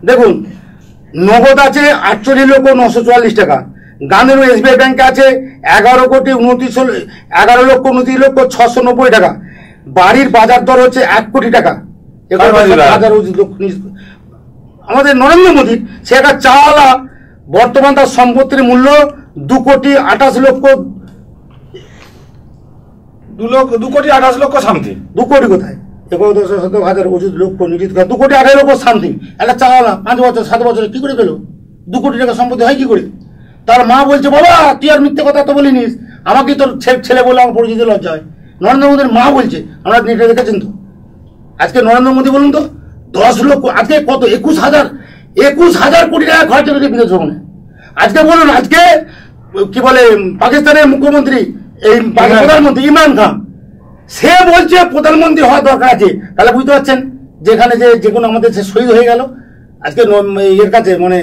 [SPEAKER 2] দেখুন নগদ আছে 48,944 টাকা। গান্ধী SBI ব্যাংকে আছে 11,29,690 টাকা। বাড়ির বাজার দর হচ্ছে 1 কোটি টাকা। আমাদের নরেন্দ্র মোদী সে একটা চাওয়ালা, বর্তমান তার সম্পত্তির মূল্য
[SPEAKER 1] 2,28,00,000 সামথিং।
[SPEAKER 2] 2 কোটি কোথায়, 11,10,000 ওষুধ লক্ষ নিযুত 2,18,00,000 সামথিং। একটা চাওয়ালা 5 বছর 7 বছরে কি করে পেল 2 কোটি টাকা সম্পত্তি হয় কি করে? তার মা বলছে বাবা তুই আর মিথ্যে কথা তো বলিনিস, আমাকে তোর ছেলে বলে আমার পরিচিত লজ্জা হয়। নরেন্দ্র মোদীর মা বলছে, আমরা নেটে দেখেছেন তো। আজকে নরেন্দ্র মোদী বলুন তো 10 লক্ষ, আজকে কত 21,000 কোটি টাকা খরচ করেছে বিদেশ ভ্রমণে। আজকে বলুন, আজকে কি বলে পাকিস্তানের মুখ্যমন্ত্রী এই প্রধানমন্ত্রী ইমরান খান, সে বলছে প্রধানমন্ত্রী হওয়া দরকার আছে। তাহলে বুঝতে পারছেন যেখানে যে কোনো আমাদের সে শহীদ হয়ে গেল আজকে এর কাছে, মানে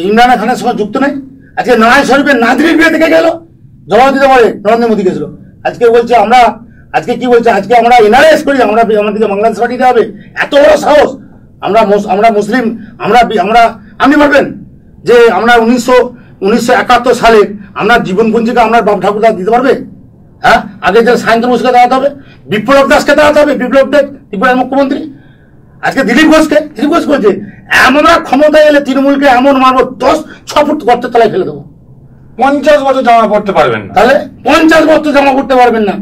[SPEAKER 2] ইমরান খানের সঙ্গে যুক্ত নাই। আজকে নওয়াজ শরীফের নাজরির বিয়ে থেকে গেল, জবাব দিতে পারে নরেন্দ্র মোদী গেছিল। আজকে বলছে আজকে কি বলছে, আজকে আমরা NRS করি, আমাদেরকে বাংলাদেশ পাঠিয়ে হবে। এত বড় সাহস! আমরা মুসলিম, আপনি পারবেন যে আমরা 1971 সালে আমরা জীবনপঞ্জিকা আমরা বাপ ঠাকুরদা দিতে পারবে? হ্যাঁ, আগে যে সায়ন্তন ঘোষকে দাঁড়াতে হবে, বিপ্লব দাসকে দাঁড়াতে হবে, বিপ্লব দেব ত্রিপুরার মুখ্যমন্ত্রী। আজকে দিলীপ ঘোষ বলছে আমরা ক্ষমতায় এলে তৃণমূলকে এমন মারবো 10-6 ফুট গর্তের তলায় ফেলে দেবো।
[SPEAKER 1] 50 বছর জামা পড়তে পারবেন না।
[SPEAKER 2] তাহলে 50 বছর জামা পড়তে পারবেন না।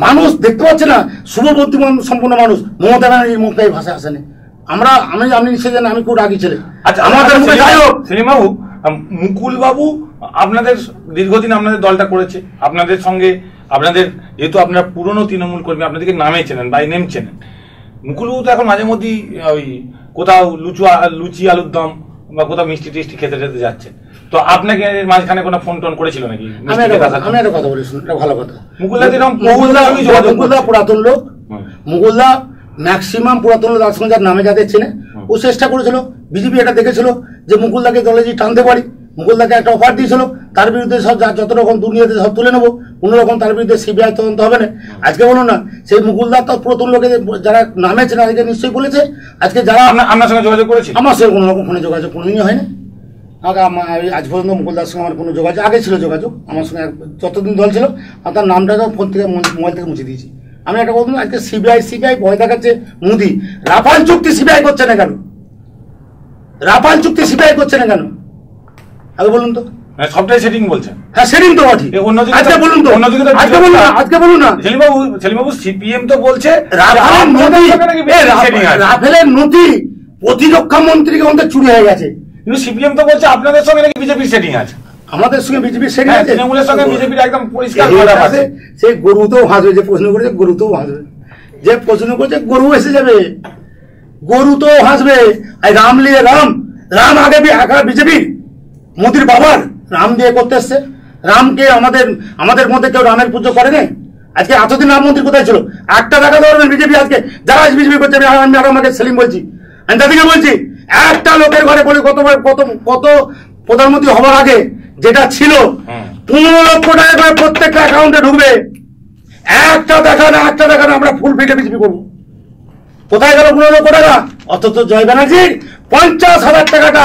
[SPEAKER 2] মানুষ দেখতে পাচ্ছে না, শুভবুদ্ধি সম্পূর্ণ মানুষ। মমতা ব্যানার্জির মুখে এই ভাষা আসেনি। আমি সেদিন আমি খুব রাগি ছেলে।
[SPEAKER 1] আচ্ছা, আমাদের মুখে যাই হোক, সেলিম বাবু, মুকুল বাবু আপনাদের দীর্ঘদিন আপনাদের দলটা করেছে, আপনাদের সঙ্গে যেহেতু আপনারা পুরনো তৃণমূল কর্মী, আপনাদেরকে নামে চেনেন, বাই নেম চেনেন। মুকুলবাবু তো এখন মাঝে মধ্যেই ওই কোথাও লুচি আলুর দম বা কোথাও মিষ্টি টিষ্টি খেতে যাচ্ছে, তো আপনাকে মাঝখানে কোনো ফোন টোন করেছিল নাকি?
[SPEAKER 2] আমি একটা কথা বলি, শুনুন, এটা ভালো কথা।
[SPEAKER 1] মুকুলদা
[SPEAKER 2] পুরাতন লোক, মুকুলদা ম্যাক্সিমাম পুরাতন লোক, তার সঙ্গে যার নামে যাদের চেনে, ও চেষ্টা করেছিল। বিজেপি এটা দেখেছিল যে মুকুলদাকে দলে যে টানতে পারি, মুকুলদাকে একটা অফার দিয়েছিল, তার বিরুদ্ধে সব যত রকম দুর্নীতি সব তুলে নেবো, কোনো রকম তার বিরুদ্ধে CBI তদন্ত হবে না। আজকে বলুন না, সেই মুকুলদা তো পুরাতন লোকে যারা নামে চেনে আজকে নিশ্চয়ই বলেছে। আজকে যারা
[SPEAKER 1] আপনার সঙ্গে যোগাযোগ করেছে,
[SPEAKER 2] আমার সঙ্গে কোনো রকম ফোনে যোগাযোগ কোনোদিনই হয় না। আজ পর্যন্ত মুকুলদার সঙ্গে আমার কোনো যোগাযোগ, আগে ছিল যোগাযোগ আমার সঙ্গে, যতদিন দল ছিল তার নামটাকে ফোন থেকে মোবাইল থেকে মুছে দিয়েছি। আমি একটা বলুন, আজকে CBI ভয় দেখাচ্ছে মোদি। রাফাল চুক্তি CBI করছে না কেন? রাফাল চুক্তি CBI করছে না কেন আগে বলুন তো?
[SPEAKER 1] সবটাই সেটিং বলছেন।
[SPEAKER 2] হ্যাঁ, সেটিং তো বটে। আজকে বলুন তো, আজকে বলুন না
[SPEAKER 1] সেলিমবাবু, CPM তো বলছে
[SPEAKER 2] রাফেলের নথি প্রতিরক্ষা মন্ত্রীকে আমাদের চুরি হয়ে গেছে,
[SPEAKER 1] কিন্তু CPM তো বলছে আপনাদের সঙ্গে নাকি বিজেপির সেটিং আছে।
[SPEAKER 2] আমাদের সঙ্গে বিজেপির সেটিং আছে,
[SPEAKER 1] তৃণমূলের সঙ্গে বিজেপির একদম পরিষ্কার আছে।
[SPEAKER 2] সেই গরুতেও হাসবে, যে প্রশ্ন করেছে গরুতেও হাসবে, যে প্রশ্ন করেছে গরু এসে যাবে, গরুতেও হাসবে। রাম লিয়ে রাম আগে বিজেপি মোদির বাবার রাম দিয়ে করতে এসছে। রামকে আমাদের মধ্যে কেউ রামের পুজো করে নাই। আজকে এতদিন রাম মন্দির কোথায় ছিল? একটা দেখাতে পারবেন বিজেপি আজকে যারা বিজেপি করছে? আমি আমাকে সেলিম বলছি, আমি তাদেরকে বলছি, একটা লোকের ঘরে বলি কত প্রধানমন্ত্রী হবার আগে যেটা ছিল 15 লক্ষ টাকা করে প্রত্যেকটা অ্যাকাউন্টে ঢুকবে। একটা দেখা না আমরা ফুল ফিটে বিজেপি করবো। কোথায় গেল 15 লক্ষ টাকা? অথচ জয় ব্যানার্জির 50,000 টাকাটা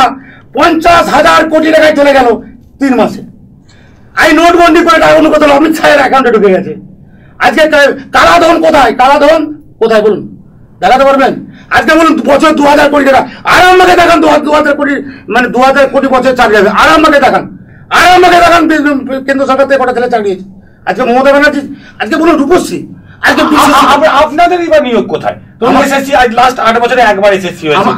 [SPEAKER 2] 50,000 কোটি টাকায় চলে গেল 3 মাসে। নোটবন্দি করে টাকা অনুকূল অমিত শাহের অ্যাকাউন্টে ঢুকে গেছে। আজকে কালাধন কোথায় বলুন, দেখাতে পারবেন? আজকে বলুন বছর 2,000 কোটি টাকা আরামভাবে দেখান, 2,000 কোটি, মানে 2,000 কোটি বছর চাকরি যাবে, আরামভাবে দেখান। কেন্দ্র সরকার থেকে কটা ছেলে চাকরি হয়েছে? আজকে মমতা ব্যানার্জি, আজকে বলুন রূপশ্রী, আজকে
[SPEAKER 1] আপনাদের এবার নিয়োগ কোথায়? লাস্ট 8 বছরে একবার এসএসসি হয়েছে।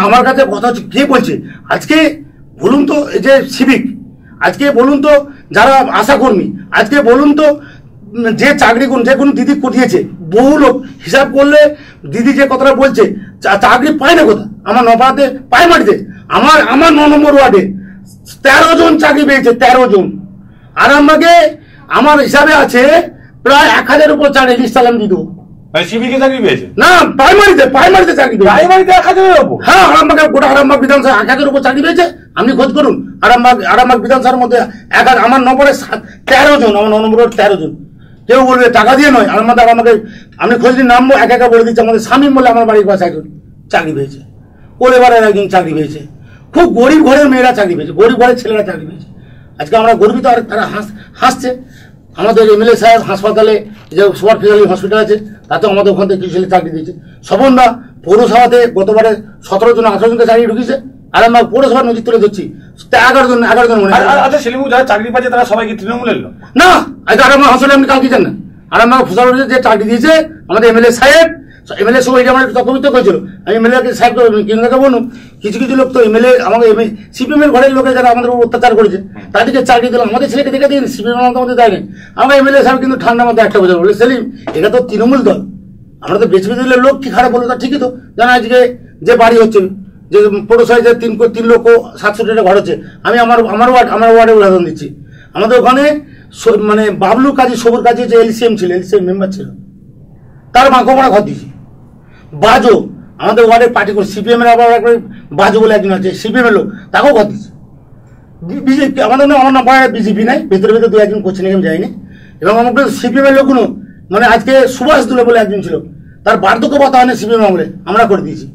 [SPEAKER 2] আমার কাছে কথা হচ্ছে কে বলছে আজকে বলুন তো, এই যে সিভিক, আজকে বলুন তো যারা আশাকর্মী, আজকে বলুন তো যে চাকরি যে কোনো দিদি দিয়েছে, বহু লোক হিসাব করলে দিদি যে কথাটা বলছে চাকরি পায় না কোথা, আমার নপাড়াতে পায় মাটিতে, আমার 9 নম্বর ওয়ার্ডে 13 জন চাকরি পেয়েছে, 13 জন। আরামবাগে আমার হিসাবে আছে প্রায় 1000 উপর চাকরি, লিস্ট সালাম দিয়ে দেবো।
[SPEAKER 1] চাকরি পেয়েছে না,
[SPEAKER 2] প্রাইমারিতে চাকরি পেয়েছে,
[SPEAKER 1] প্রাইমারিতে 1000-এর উপর।
[SPEAKER 2] হ্যাঁ, আরামবাগে গোটা আরামবাগ বিধানসভা 1000-এর উপর চাকরি পেয়েছে। আপনি খোঁজ করুন আরামবাগ বিধানসভার মধ্যে আমার নম্বরে 13 জন, আমার 9 নম্বরের 13 জন। কেউ বলবে টাকা দিয়ে নয়, আমাকে আমি খোঁজ নিয়ে নামবো, এক বলে দিচ্ছি। আমাদের শামীম বলে আমার বাড়ির পাশে একজন চাকরি পেয়েছে, কোলেবারের একজন চাকরি পেয়েছে, খুব গরিব ঘরের মেয়েরা চাকরি পেয়েছে, গরিব ঘরের ছেলেরা চাকরি পেয়েছে। আজকে আমরা গর্বিত, আর তারা হাসছে। আমাদের এমএলএ সাহেব হাসপাতালে যে সুপার স্পেশালিটি হসপিটাল আছে, তাতেও আমাদের ওখান থেকে কিছু ছেলে চাকরি দিয়েছে। স্বপনদা পৌরসভাতে গতবারে 17 জন 18 জনকে চাকরি ঢুকিয়েছে, আর আমরা পৌরসভার নজির তুলে ধরছি 11 জন মনে হয়।
[SPEAKER 1] আচ্ছা, সেলিমবাবু যারা চাকরি পাচ্ছে তারা সবাই কি তৃণমূলের লোক?
[SPEAKER 2] না, আজকে আরামবাগ হসপিটালে আপনি কালকে জান না, আরামবাগ হসপিটালে যে চাকরি দিয়েছে আমাদের এমএলএ সাহেব, এমএলএ সব এটা আমার তর্কবিতর্ক করেছিল। আমি এমএলএ সাহেব কেন্দ্রকে বলুন, কিছু লোক তো এমএলএ আমাকে সিপিএমের ঘরের লোকে যারা আমাদের উপর অত্যাচার করেছে তাদেরকে চাকরি দিলাম, আমাদের ছেলেকে দেখে দিন, সিপিএম আমাদের দেয়নি। আমার এমএলএ সাহেব কিন্তু ঠান্ডা মধ্যে একটা বোঝা বলে, সেলিম এটা তো তৃণমূল দল, আমরা তো বেছে দিলে লোক কি খারাপ বললো, তা ঠিকই তো জানা। আজকে যে বাড়ি হচ্ছে, যে পৌরসভায় যে 3 লক্ষ 700 টাকা ঘর হচ্ছে, আমি আমার ওয়ার্ডে উদাহরণ দিচ্ছি। আমাদের ওখানে মানে বাবলু কাজী, সবুর কাজী যে এলসিএম মেম্বার ছিল, তার মাকে ঘর দিয়েছি। বাজো আমাদের ওয়ার্ডের পার্টি করে সিপিএম এর, আবার বাজো বলে একজন আছে সিপিএম এর লোক, তাকেও ঘর দিচ্ছে। বিজেপি আমার নাম বিজেপি নাই, ভেতরে 2-1 করছে নাকি আমি যাইনি। এবং আমাদের সিপিএম এর লোকগুলো, মানে আজকে সুভাষ দুলে বলে একজন ছিল, তার বার্ধক্য ভাতা হয় না সিপিএম আমলে, আমরা করে দিয়েছি।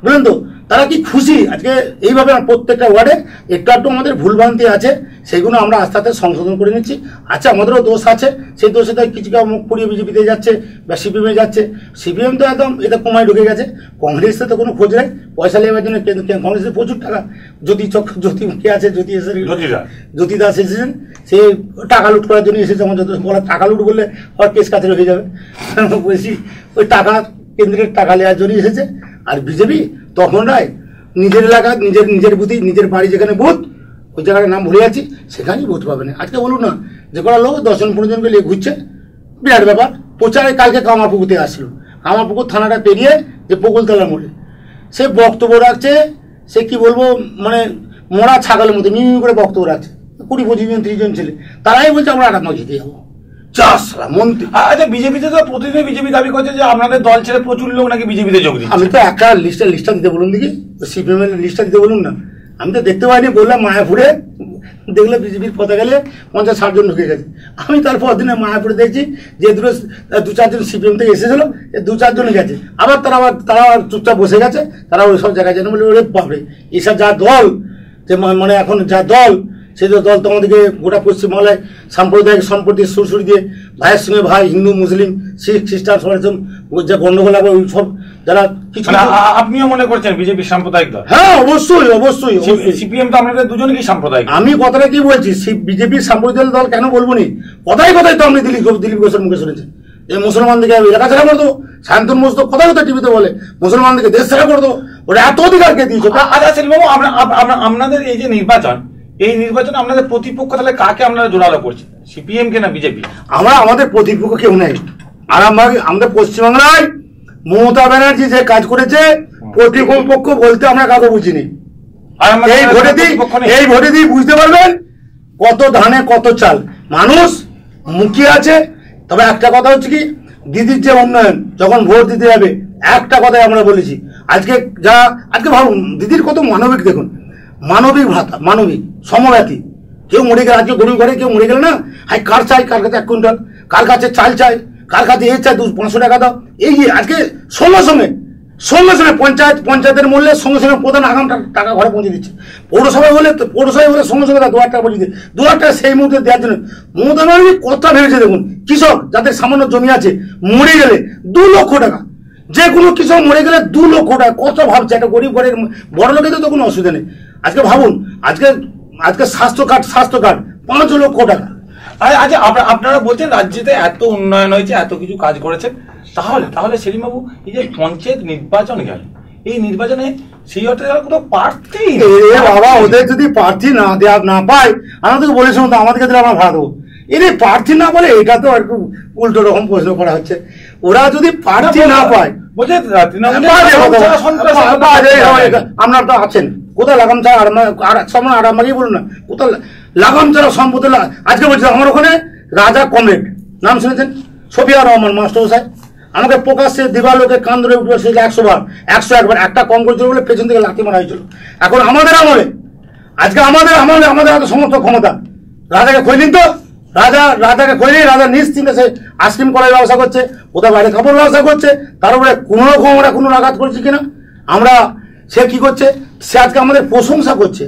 [SPEAKER 2] বুঝলেন তো, তারা কি খুশি আজকে এইভাবে প্রত্যেকটা ওয়ার্ডে একটু আমাদের ভুলভ্রান্তি আছে, সেগুলো আমরা আস্তে আস্তে সংশোধন করে নিচ্ছি। আচ্ছা, আমাদেরও দোষ আছে, সেই দোষে তাই কিছু মুখ পুড়িয়ে বিজেপিতে যাচ্ছে বা সিপিএমে যাচ্ছে। সিপিএম তো একদম এটা কমায় ঢুকে গেছে, কংগ্রেসে তো কোনো খোঁজ নেই, পয়সা নেওয়ার জন্য কংগ্রেসে প্রচুর টাকা। জ্যোতি আছে, জ্যোতি দাস এসেছেন, সে টাকা লুট করার জন্য এসেছে। আমার যত বলা টাকা লুট বললে আর কেস কাছে হয়ে যাবে, বলছি ওই টাকা কেন্দ্রের টাকা নেওয়ার জন্য এসেছে। আর বিজেপি তখন রায় নিজের এলাকা, নিজের বুথি, নিজের বাড়ি যেখানে বুথ, ওই জায়গাটার নাম ভুলে যাচ্ছি, সেখানেই ভোট পাবে না। আজকে বলুন না, যে কটা লোক 10-15 জনকে নিয়ে ঘুরছে, বিরাট ব্যাপার। প্রচারে কালকে কামারপুকুরতে আসছিল, কামারপুকুর থানাটা পেরিয়ে যে বকুলতলা মোড়ে সে বক্তব্য রাখছে, সে কি বলবো, মানে মরা ছাগলের মতো মিমি করে বক্তব্য রাখছে। 20-25 জন 30 জন ছেলে, তারাই বলছে আমরা আরামবাগ জিতে যাবো। মন্ত্রী
[SPEAKER 1] আচ্ছা, বিজেপিতে তো প্রতিদিন বিজেপি দাবি করছে যে আপনাদের দল ছেড়ে প্রচুর লোক নাকি বিজেপিতে যোগ দিচ্ছে।
[SPEAKER 2] আমি তো একটা লিস্টটা দিতে বলুন দেখি, সিপিএম এর লিস্টটা দিতে বলুন না। আমি তো দেখতে পাইনি, বললাম মায়াপুরে দেখলে বিজেপির পথে গেলে 50-60 জন ঢুকে গেছে। আমি তারপর দিনে মায়াপুরে দেখছি যে 2-4 জন সিপিএম থেকে এসেছিল, 2-4 জন গেছে, আবার তারা চুপচাপ বসে গেছে, তারা ওই সব জায়গায় যেন বলে ওরে বাপরে, এসব যা দল, যে মানে এখন যা দল, সেই দল তো আমাদেরকে গোটা পশ্চিমবাংলায় সাম্প্রদায়িক সম্পত্তি সুরসুরি দিয়ে ভাইয়ের সঙ্গে ভাই, হিন্দু মুসলিম শিখ খ্রিস্টান সবার যে গন্ডগোল হবে, ওই সব যারা কিছু।
[SPEAKER 1] আপনিও মনে করছেন বিজেপি সাম্প্রদায়িক দল?
[SPEAKER 2] হ্যাঁ, অবশ্যই।
[SPEAKER 1] সিপিএম তো আপনাদের দুজনকেই সাম্প্রদায়িক।
[SPEAKER 2] আমি কথাটা কি বলছি, বিজেপির সাম্প্রদায়িক দল কেন বলবো নি, কথাই তো আপনি দিলীপ ঘোষের মুখে শুনেছেন যে মুসলমানদেরকে এলাকা ছাড়া করতো, শান্তন মোস্ত কথা টিভিতে বলে মুসলমানদেরকে দেশ ছাড়া করতো, ওরা এত অধিকার কে দিয়েছে।
[SPEAKER 1] আচ্ছা সেলিমবাবু, আপনাদের এই যে নির্বাচন, এই নির্বাচনে আপনাদের প্রতিপক্ষ তাহলে কাকে আপনারা জোরালো করছেন, সিপিএম কে না বিজেপি?
[SPEAKER 2] আমাদের প্রতিপক্ষ কেউ নেই। আমাদের পশ্চিমবাংলায় মমতা ব্যানার্জি যে কাজ করেছে, প্রতিপক্ষ বলতে আমরা কাউকে বুঝিনি। এই ভোটে দিয়ে বুঝতে পারবেন কত ধানে কত চাল, মানুষ মুখিয়ে আছে। তবে একটা কথা হচ্ছে কি, দিদির যে উন্নয়ন, যখন ভোট দিতে যাবে একটা কথাই আমরা বলেছি, আজকে ভাবুন দিদির কত মানবিক, দেখুন মানবিক ভাতা, মানবিক সমব্যথী। কেউ মরে গেলে, আজকে গরিব ঘরে কেউ মরে গেলে না, হাই কার চাই, কার কাছে 1 কুইন্টাল, কার কাছে চাল চাই, কার কাছে চাই 500 টাকা দাও। এই আজকে সঙ্গে সঙ্গে পঞ্চায়েতের মূল্যে সঙ্গে প্রধান আগাম টাকা ঘরে পৌঁছে দিচ্ছে। পৌরসভায় হলে সঙ্গে 2,000 টাকা পৌঁছে দিচ্ছে, 2,000 টাকা সেই মুহূর্তে দেওয়ার জন্য মমতা ব্যানার্জি কথা ভেবেছে। দেখুন কৃষক যাদের সামান্য জমি আছে, মরে গেলে 2 লক্ষ টাকা, যে কোনো কৃষক মরে গেলে 2 লক্ষ টাকা, কত ভাবছে একটা গরিব ঘরের বড় লোকেদের তো কোনো অসুবিধা নেই। আজকে ভাবুন, আজকে স্বাস্থ্য কার্ড 5 লক্ষ টাকা।
[SPEAKER 1] আচ্ছা, আপনারা বলছেন রাজ্যেতে এত উন্নয়ন হয়েছে, এত কিছু কাজ করেছেন, তাহলে সেলিমবাবু এই যে পঞ্চায়েত নির্বাচন গেল, এই নির্বাচনে সেই অর্থে কোনো প্রার্থী
[SPEAKER 2] বাবা, ওদের যদি প্রার্থী না পায়, আমরা তোকে বলেছিলাম তো আমাদেরকে দিলে আমরা ভাড়া দেবো। এর প্রার্থী না বলে, এটা তো একটু উল্টো রকম প্রশ্ন করা হচ্ছে। ওরা যদি প্রার্থী না পায়, আপনার তো আছেন কোথায় লাগাম ছাড়া আরামাগেই বলুন না, কোথায় লাগাম ছাড়া সম্পদ। আজকে বলছি আমার ওখানে রাজা কমরেড নাম শুনেছেন, শফিয়া রহমান মাস্টার আমাকে প্রকাশ্যে দিবালোকে কান ধরে উঠে 100 বার 101 বার একটা কম করেছিল বলে পেছন থেকে লাথি মারা হয়েছিল। এখন আমাদের আমলে, আজকে আমাদের হাতে সমস্ত ক্ষমতা। রাজাকে খৈলেন তো, রাজাকে খৈলে রাজা নিশ্চিন্তে সে আইসক্রিম করার ব্যবস্থা করছে, কোথাও বাইরে খাবার ব্যবস্থা করছে। তার উপরে কোনো রকম আমরা কোনো আঘাত করছি কিনা আমরা, সে কি করছে, সে আজকে আমাদের প্রশংসা করছে,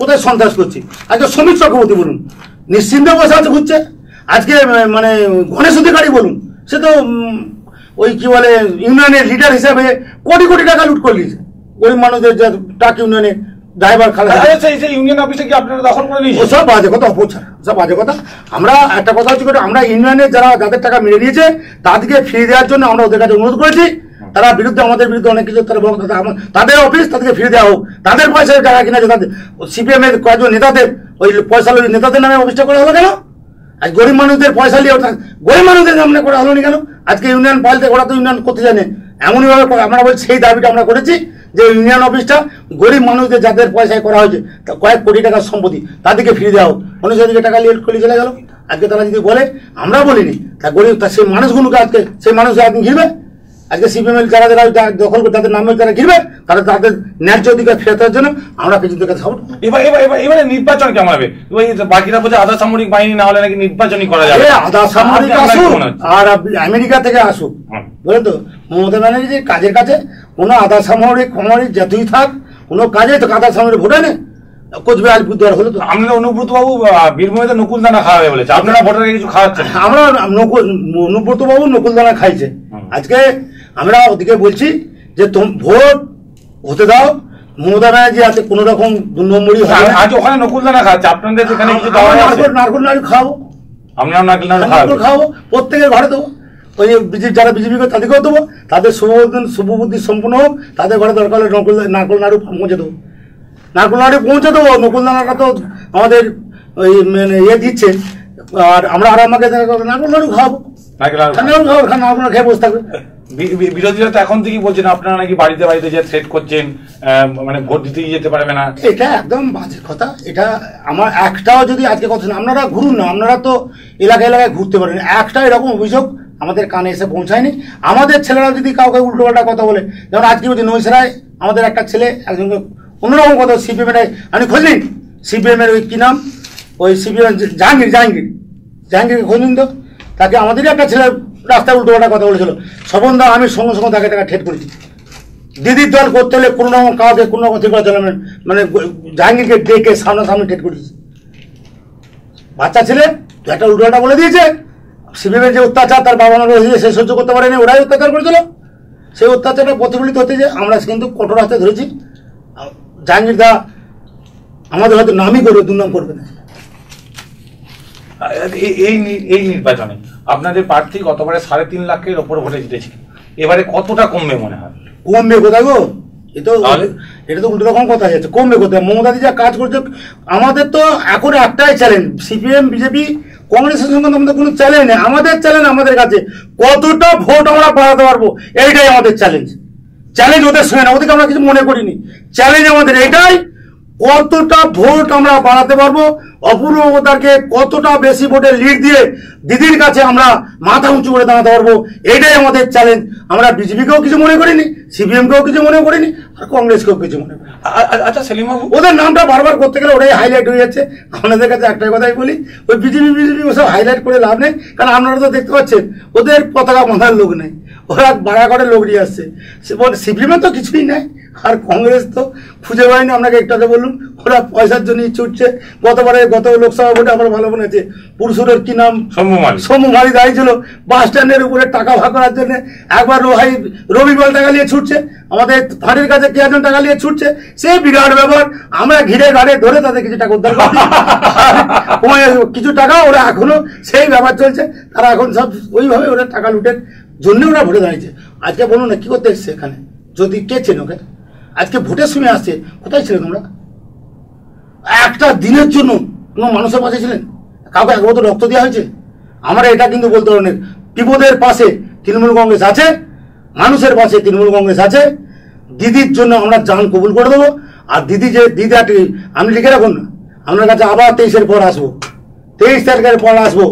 [SPEAKER 2] কোথায় সন্ত্রাস করছে। আজকে শ্রমিক চক্রবর্তী বলুন, নিশ্চিন্তে বসে আছে ঘুরছে। আজকে মানে গণেশ অধিকারী বলুন, সে তো ওই কি বলে ইউনিয়নের লিডার হিসাবে কোটি কোটি টাকা লুট করে নিয়েছে গরিব মানুষদের, যে ট্রাক ইউনিয়নের ড্রাইভার খালা।
[SPEAKER 1] ইউনিয়ন অফিসে কি আপনারা দখল করে নিয়েছেন?
[SPEAKER 2] সব বাজে কথা, অপচার, সব বাজে কথা। আমরা একটা কথা হচ্ছে, আমরা ইউনিয়নের যাদের টাকা মেরে নিয়েছে তাদেরকে ফিরিয়ে দেওয়ার জন্য আমরা ওদের কাছে অনুরোধ করেছি। তারা বিরুদ্ধে আমাদের বিরুদ্ধে অনেক কিছু তারা তাদের অফিস তাদেরকে ফিরে দেওয়া হোক, তাদের পয়সায় টাকা কিনা, তাদের সিপিএম এর কয়েকজন নেতাদের ওই পয়সা নেতাদের নামে অফিসটা করা হলো কেন? আজ গরিব মানুষদের পয়সা নিয়ে গরিব মানুষদের নামে করা হলো নি কেন? আজকে ইউনিয়ন পাল্টে, ওরা তো ইউনিয়ন করতে জানে, এমনইভাবে আমরা বলছি, সেই দাবিটা আমরা করেছি যে ইউনিয়ন অফিসটা গরিব মানুষদের যাদের পয়সায় করা হয়েছে কয়েক কোটি টাকার সম্পত্তি তাদেরকে ফিরে দেওয়া হোক। মানুষদেরকে টাকা নিয়ে চলে গেল। আজকে তারা যদি বলে, আমরা বলিনি, তা গরিব সেই মানুষগুলোকে আজকে সেই মানুষ আপনি ঘিরবে। আজকে সিপিএম যারা দখল করে তাদের নামে যারা ঘিরবে, তারা তাদের ন্যায্য অধিকার ফেরতের জন্য আমরা কিছু সাপোর্ট।
[SPEAKER 1] এবারে নির্বাচন কেমন হবে? বাকিরা বলছে আধা সামরিক বাহিনী না হলে নাকি নির্বাচনই করা যাবে।
[SPEAKER 2] আধা সামরিক আসুক আর আমেরিকা থেকে আসুক, বুঝলেন তো, মমতা ব্যানার্জির কাজের কাছে কোনো আধা সামরিক যতই থাক, কোনো কাজে তো আধা সামরিক ভোট হয় না। কোচবিহার বুধবার হলো তো,
[SPEAKER 1] আপনারা অনুব্রত বাবু বীরভূমিতে নকুল দানা খাওয়াবে বলেছে, আপনারা ভোটারকে কিছু খাওয়াচ্ছেন?
[SPEAKER 2] আমরা অনুব্রত বাবু নকুল দানা খাইছে। আজকে আমরা ওদিকে বলছি যে ভোট হতে দাও, মমতা ব্যানার্জি আছে কোন রকম 2 নম্বরই হয়।
[SPEAKER 1] আজ ওখানে নকুল দানা খাচ্ছে, আপনাদের এখানে কিছু
[SPEAKER 2] নারকোল নাড়ু খাবো,
[SPEAKER 1] আমরা নারকেল
[SPEAKER 2] খাবো, প্রত্যেকের ঘরে দেবো। ওই যারা বিজেপি করে তাদেরকেও দেবো, তাদের শুভবুদ্ধি সম্পূর্ণ হোক, তাদের ঘরে দরকার হলে নারকেল নাড়ু পৌঁছে দেবো, নকুল দানাটা তো আমাদের ওই মানে দিচ্ছে। আর আমরা আমাকে নারকেল নাড়ু খাওয়াবো, খেয়ে বসে থাকবে।
[SPEAKER 1] বিরোধীরা তো এখন থেকেই বলছেন আপনারা নাকি বাড়িতে বাড়িতে যে থ্রেট করছেন, মানে ভোট দিতেই যেতে পারবে না।
[SPEAKER 2] এটা একদম বাজে কথা। এটা আমার একটাও যদি আজকে কথা না, আপনারা ঘুরুন না, আপনারা তো এলাকায় ঘুরতে পারেন, একটা এরকম অভিযোগ আমাদের কানে এসে পৌঁছায়নি। আমাদের ছেলেরা যদি কাউকে উল্টোপাল্টা কথা বলে, যেমন আজকে বলছি নৈসরায় আমাদের একটা ছেলে একজনকে অন্যরকম কথা, সিপিএম এর আমি খুঁজলিন, সিপিএম এর ওই কি নাম, ওই সিপিএম জাহাঙ্গীর খুঁজলিন তো, তাকে আমাদেরই একটা ছেলে রাস্তায় উল্টোপাল্টা কথা বলেছিল। স্বপনদা আমি সঙ্গে সঙ্গে তাকে ঠেট করেছি। দিদির দল করতে হলে কোনো রকম কাউকে কোনো কথা বলা চলে না, মানে জাহাঙ্গীরকে ডেকে সামনাসামনি ঠেট করেছি। বাচ্চা ছেলে একটা উল্টোপাল্টা বলে দিয়েছে, সিপিএমের যে অত্যাচার তার বাবা মারা হয়েছে সে সহ্য করতে পারেনি, ওরাই অত্যাচার করেছিল। সেই অত্যাচারটা প্রতিফলিত হতে যে আমরা কিন্তু কঠোর হাতে ধরেছি। জাহাঙ্গীর দা আমাদের হয়তো নামই করবে, দুর্নাম করবে না।
[SPEAKER 1] এই নির্বাচনে আপনাদের প্রার্থী গতবারে 3.5 লাখের ওপর ভোটে জিতেছে, এবারে কতটা কমবে মনে হয়?
[SPEAKER 2] কমবে কোথায় গো? এটা তো উল্টো রকম কথা যাচ্ছে, কমবে কোথায়? মমতাদি যা কাজ করছে, আমাদের তো এখন একটাই চ্যালেঞ্জ, সিপিএম বিজেপি কংগ্রেসের সঙ্গে আমাদের কোনো চ্যালেঞ্জ নেই। আমাদের চ্যালেঞ্জ আমাদের কাছে কতটা ভোট আমরা বাড়াতে পারবো, এইটাই আমাদের চ্যালেঞ্জ। চ্যালেঞ্জ ওদের সঙ্গে না, ওদেরকে আমরা কিছু মনে করিনি। চ্যালেঞ্জ আমাদের এটাই, কতটা ভোট আমরা বাড়াতে পারবো, অপূর্ব অবতারকে কতটা বেশি ভোটের লিড দিয়ে দিদির কাছে আমরা মাথা উঁচু করে দাঁড়াতে পারবো, এটাই আমাদের চ্যালেঞ্জ। আমরা বিজেপিকেও কিছু মনে করিনি, সিপিএমকেও কিছু মনে করিনি, আর কংগ্রেসকেও কিছু মনে করিনি।
[SPEAKER 1] আচ্ছা সেলিম বাবু,
[SPEAKER 2] ওদের নামটা বারবার করতে গেলে ওটাই হাইলাইট হয়ে যাচ্ছে। আপনাদের কাছে একটাই কথাই বলি, ওই বিজেপি ওসব হাইলাইট করে লাভ নেই, কারণ আপনারা তো দেখতে পাচ্ছেন ওদের পতাকা বাঁধার লোক নেই, ওরা বাড়া করে লোক নিয়ে আসছে। সিপিএম তো কিছুই নাই, আর কংগ্রেস তো খুঁজে পায়নি। আপনাকে একটাতে বলুন, ওরা পয়সার জন্যই ছুটছে। গত লোকসভা ভোটে আমার ভালো মনে আছে, পুরসুরের কি নাম, সৌম্যমারি দাঁড়িয়েছিল বাস স্ট্যান্ডের উপরে টাকা ভাগ করার জন্য। একবার রবিবার টাকা নিয়ে ছুটছে, আমাদের ফাঁড়ির কাছে কে একজন টাকা নিয়ে ছুটছে, সে বিরাট ব্যাপার। আমরা ঘিরে ঘাড়ে ধরে তাদের কিছু টাকা উদ্ধার করি, কিছু টাকা ওরা এখনো সেই ব্যাপার চলছে। তারা এখন সব ওইভাবে ওরা টাকা লুটের জন্য ওরা ভোটে দাঁড়িয়েছে। আজকে বলুন না কি করতে এসছে এখানে, যদি কে চেন ওকে? আজকে ভোটের সময় আসছে, কোথায় ছিলে তোমরা? একটা দিনের জন্য কোনো মানুষের পাশে ছিলেন? কাউকে এক বোতল রক্ত দেওয়া হয়েছে? আমরা এটা কিন্তু বলতে পারেন, বিপদের পাশে তৃণমূল কংগ্রেস আছে, মানুষের পাশে তৃণমূল কংগ্রেস আছে। দিদির জন্য আমরা জান কবুল করে দেবো। আর দিদি যে দিদি আপনি লিখে রাখুন না, আপনার কাছে আবার 23-এর পর আসবো, 23 তারিখের পর আসবো।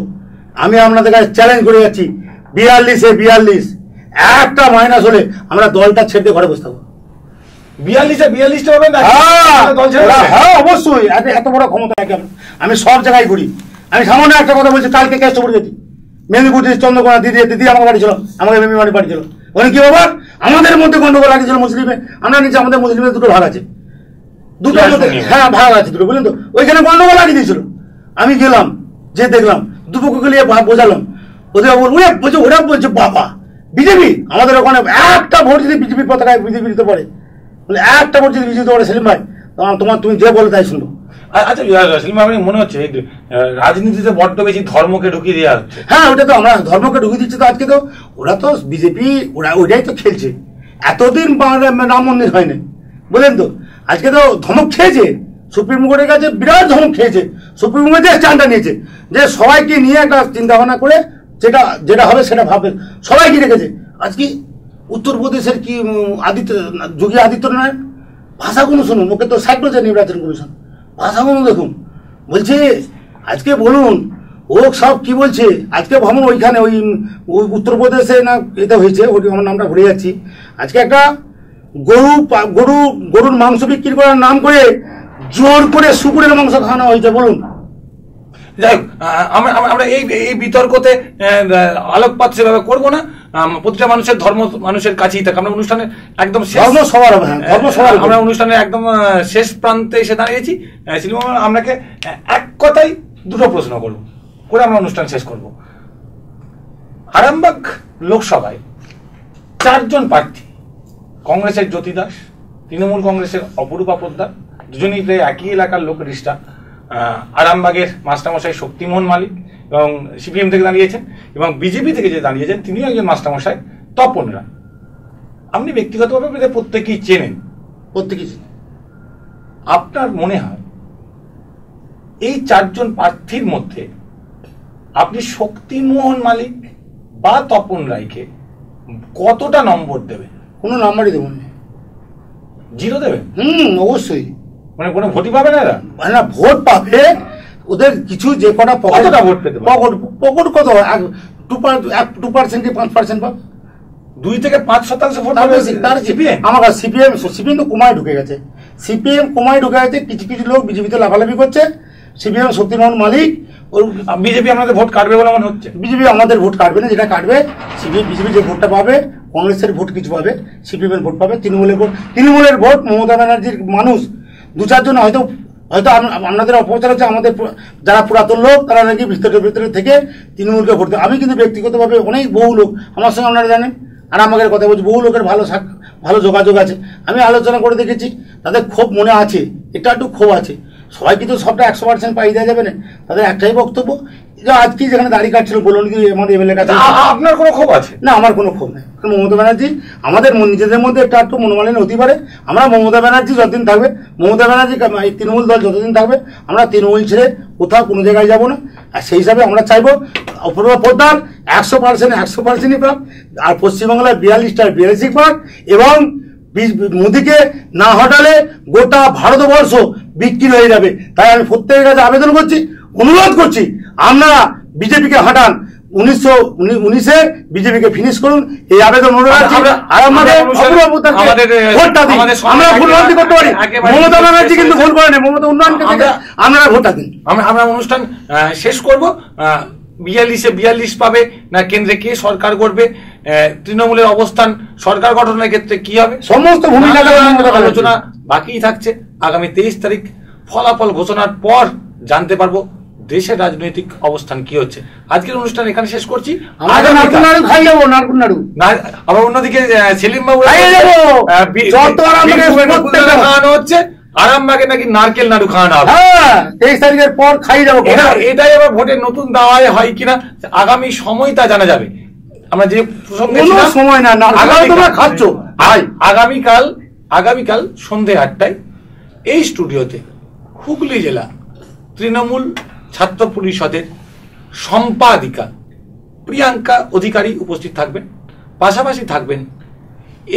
[SPEAKER 2] আমি আপনাদের কাছে চ্যালেঞ্জ করে যাচ্ছি, 42-এ 42 একটা মাইনাস হলে আমরা দলটা ছেড়ে ঘরে বসে থাকবো।
[SPEAKER 1] 42-এ হবে না?
[SPEAKER 2] হ্যাঁ অবশ্যই, এত বড় ক্ষমতা আমি সব জায়গায় ঘুরি। আমি সামান্য একটা কথা বলছি, কালকে কেষ্ট করে গেছি মেদিনীপুর চন্দ্রকোনা, দিদি আমার বাড়ি ছিল, আমাকে মেমিমারি বাড়ি ছিল। ওখানে কি ব্যাপার? আমাদের মধ্যে গন্ডগোল লাগিয়েছিল মুসলিমে, আমরা নিচে আমাদের মুসলিমের দুটো ভাগ আছে, দুটো মধ্যে হ্যাঁ ভাগ আছে দুটো, বুঝলেন তো? ওইখানে গন্ডগোল লাগিয়ে দিয়েছিল। আমি গেলাম, যে দেখলাম দুপক্ষকে নিয়ে বোঝালাম, ওদের বলছে ওরা বলছে বাবা বিজেপি, আমাদের ওখানে একটা ভোট যদি বিজেপির পতাকায় বিজেপি দিতে পারে, বলে একটা ভোট যদি বিজেপি দিতে পারে সেলিম ভাই, তুমি যে বলে তাই শুনবো।
[SPEAKER 1] আচ্ছা সেলিম ভাই, মনে হচ্ছে রাজনীতিতে বড্ড বেশি ধর্মকে ঢুকিয়ে দেওয়া হচ্ছে।
[SPEAKER 2] হ্যাঁ ওটা তো আমরা ধর্মকে ঢুকিয়ে দিচ্ছি। তো আজকে তো ওরা তো বিজেপি, ওরা ওইটাই তো খেলছে। এতদিন রাম মন্দির হয়নি, বলেন তো? আজকে তো ধমক খেয়েছে, সুপ্রিম কোর্টের কাছে বিরাট ধমক খেয়েছে। সুপ্রিম কোর্ট যে স্ট্যান্ডটা নিয়েছে যে সবাইকে নিয়ে একটা চিন্তা ভাবনা করে যেটা হবে সেটা ভাববে, সবাইকে রেখেছে। আজকে উত্তরপ্রদেশের কি যোগী আদিত্যনাথ ভাষাগুলো শুনুন, ওকে তো সাইড করেছে নির্বাচন কমিশন, ভাষাগুলো দেখুন। বলছে আজকে বলুন ও সব কি বলছে। আজকে ভাবুন ওইখানে ওই উত্তরপ্রদেশে না এটা হয়েছে, ওই আমার নামটা ভুলে যাচ্ছি। আজকে একটা গরুর মাংস বিক্রি করার নাম করে জোর করে শুকুরের মাংস খাওয়ানো হয়েছে, বলুন।
[SPEAKER 1] যাই হোক, আমরা এই বিতর্কতে আলোকপাত সেভাবে করবো না। প্রতিটা মানুষের ধর্ম মানুষের কাছেই থাকে। আমরা অনুষ্ঠানে একদম আমরা অনুষ্ঠানের একদম শেষ প্রান্তে এসে দাঁড়িয়েছি। আপনাকে এক কথাই দুটো প্রশ্ন করবো, করে আমরা অনুষ্ঠান শেষ করব। আরামবাগ লোকসভায় 4 জন প্রার্থী, কংগ্রেসের জ্যোতি দাস, তৃণমূল কংগ্রেসের অপরূপা পোদ্দার, দুজনেই প্রায় একই এলাকার লোক, রিষ্টা। আরামবাগের মাস্টারমশাই শক্তিমোহন মালিক এবং সিপিএম থেকে দাঁড়িয়েছেন, এবং বিজেপি থেকে যে দাঁড়িয়েছেন তিনিও একজন মাস্টারমশাই তপন রায়। আপনি ব্যক্তিগতভাবে প্রত্যেকেই চেনেন, আপনার মনে হয় এই 4 জন প্রার্থীর মধ্যে আপনি শক্তিমোহন মালিক বা তপন রায়কে কতটা নম্বর দেবেন?
[SPEAKER 2] কোনো নম্বরই দেবেন না,
[SPEAKER 1] 0 দেবেন?
[SPEAKER 2] অবশ্যই।
[SPEAKER 1] মানে কোনো ভোটই পাবে না?
[SPEAKER 2] না, ভোট পাবে ওদের কিছু, যে কটা
[SPEAKER 1] কতটা ভোট পেতে
[SPEAKER 2] পকট কত 2% কি 5% পাবে,
[SPEAKER 1] 2 থেকে 5% ভোট পাবে তার সিপিএম।
[SPEAKER 2] আমার সিপিএম তো কমায় ঢুকে গেছে, কিছু কিছু লোক বিজেপিতে লাফালাফি করছে। সিপিএম শক্তিমোহন মালিক,
[SPEAKER 1] বিজেপি আমাদের ভোট কাটবে বলে মনে হচ্ছে।
[SPEAKER 2] বিজেপি আমাদের ভোট কাটবে না, যেটা কাটবে বিজেপি যে ভোটটা পাবে, কংগ্রেসের ভোট কিছু পাবে, সিপিএম এর ভোট পাবে, তৃণমূলের ভোট মমতা ব্যানার্জির মানুষ 2-4 জন হয়তো আপনাদের অপপ্রচার হচ্ছে, আমাদের যারা পুরাতন লোক তারা নাকি ভিতরে থেকে তৃণমূলকে ভোট দেয়। আমি কিন্তু ব্যক্তিগতভাবে অনেক বহু লোক আমার সঙ্গে, আপনারা জানেন, আর আমাদের কথা বলছি, বহু লোকের ভালো যোগাযোগ আছে, আমি আলোচনা করে দেখেছি, তাদের ক্ষোভ মনে আছে, এটা একটু ক্ষোভ আছে। সবাই কিন্তু সবটা 100% পাই দেওয়া যাবে না, তাদের একটাই বক্তব্য। আজকে যেখানে দাঁড়িয়ে কাটছিল বলুন কি আমাদের এমএলএ কাছে,
[SPEAKER 1] আপনার কোনো ক্ষোভ আছে?
[SPEAKER 2] না, আমার কোনো ক্ষোভ নেই। মমতা ব্যানার্জি, আমাদের নিজেদের মধ্যে একটু মনোমালিন্য হতে পারে। আমরা মমতা ব্যানার্জি যতদিন থাকবে, মমতা ব্যানার্জি তৃণমূল দল যতদিন থাকবে, আমরা তৃণমূল ছেড়ে কোথাও কোনো জায়গায় যাবো না। আর সেই হিসাবে আমরা চাইবো অপূর্ব পোদ্দার 100%ই পাক, আর পশ্চিমবাংলায় 42 পাক, এবং মোদীকে না হটালে গোটা ভারতবর্ষ বিক্রি হয়ে যাবে। তাই আমি প্রত্যেকের কাছে আবেদন করছি, অনুরোধ করছি, আপনারা বিজেপিকে হাঁটান, 1919-এ বিজেপিকে ফিনিশ করুন, এই আবেদন অনুরোধ। আমরা ভুলভ্রান্তি করতে পারি, মমতা ব্যানার্জি কিন্তু ভুল করেন, মমতা উন্নয়নকে আপনারা ভোটটা দিন।
[SPEAKER 1] আমরা অনুষ্ঠান শেষ করব। 42-এ 42 পাবে না, কেন্দ্রে কে সরকার করবে, তৃণমূলের অবস্থান সরকার গঠনের ক্ষেত্রে কি হবে, সমস্ত ভূমিকা আলোচনা বাকি থাকছে। আগামী 23 তারিখ ফলাফল ঘোষণার পর জানতে পারবো দেশের রাজনৈতিক অবস্থান কি হচ্ছে। আজকের অনুষ্ঠান এখানে শেষ করছি। আবার অন্যদিকে সেলিম বাবু খাওয়ানো হচ্ছে, আরামবাগে নাকি নারকেল নাড়ু খাওয়ানো হবে
[SPEAKER 2] 23 তারিখের পর খাই যাবো।
[SPEAKER 1] এটাই আবার ভোটের নতুন দাওয়ায় হয় কিনা আগামী সময় তা জানা যাবে। আমরা যে প্রসঙ্গে
[SPEAKER 2] কোনো
[SPEAKER 1] ছিলাম,
[SPEAKER 2] সময় না, না তোমরা খাচ্ছ ভাই।
[SPEAKER 1] আগামীকাল সন্ধে 8টায় এই স্টুডিওতে হুগলি জেলা তৃণমূল ছাত্র পরিষদের সম্পাদিকা প্রিয়াঙ্কা অধিকারী উপস্থিত থাকবেন। পাশাপাশি থাকবেন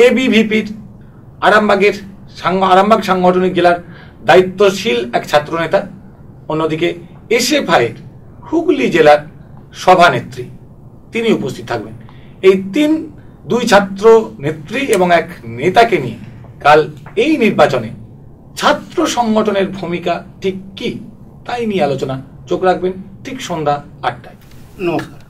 [SPEAKER 1] এবিভিপির আরামবাগ সাংগঠনিক জেলার দায়িত্বশীল এক ছাত্রনেতা, অন্যদিকে এসএফআইয়ের হুগলি জেলার সভানেত্রী, তিনি উপস্থিত থাকবেন। এই দুই ছাত্র নেত্রী এবং এক নেতাকে নিয়ে কাল এই নির্বাচনে ছাত্র সংগঠনের ভূমিকা ঠিক কি তাই নিয়ে আলোচনা। চোখ রাখবেন ঠিক সন্ধ্যা 8টায়।
[SPEAKER 2] নমস্কার।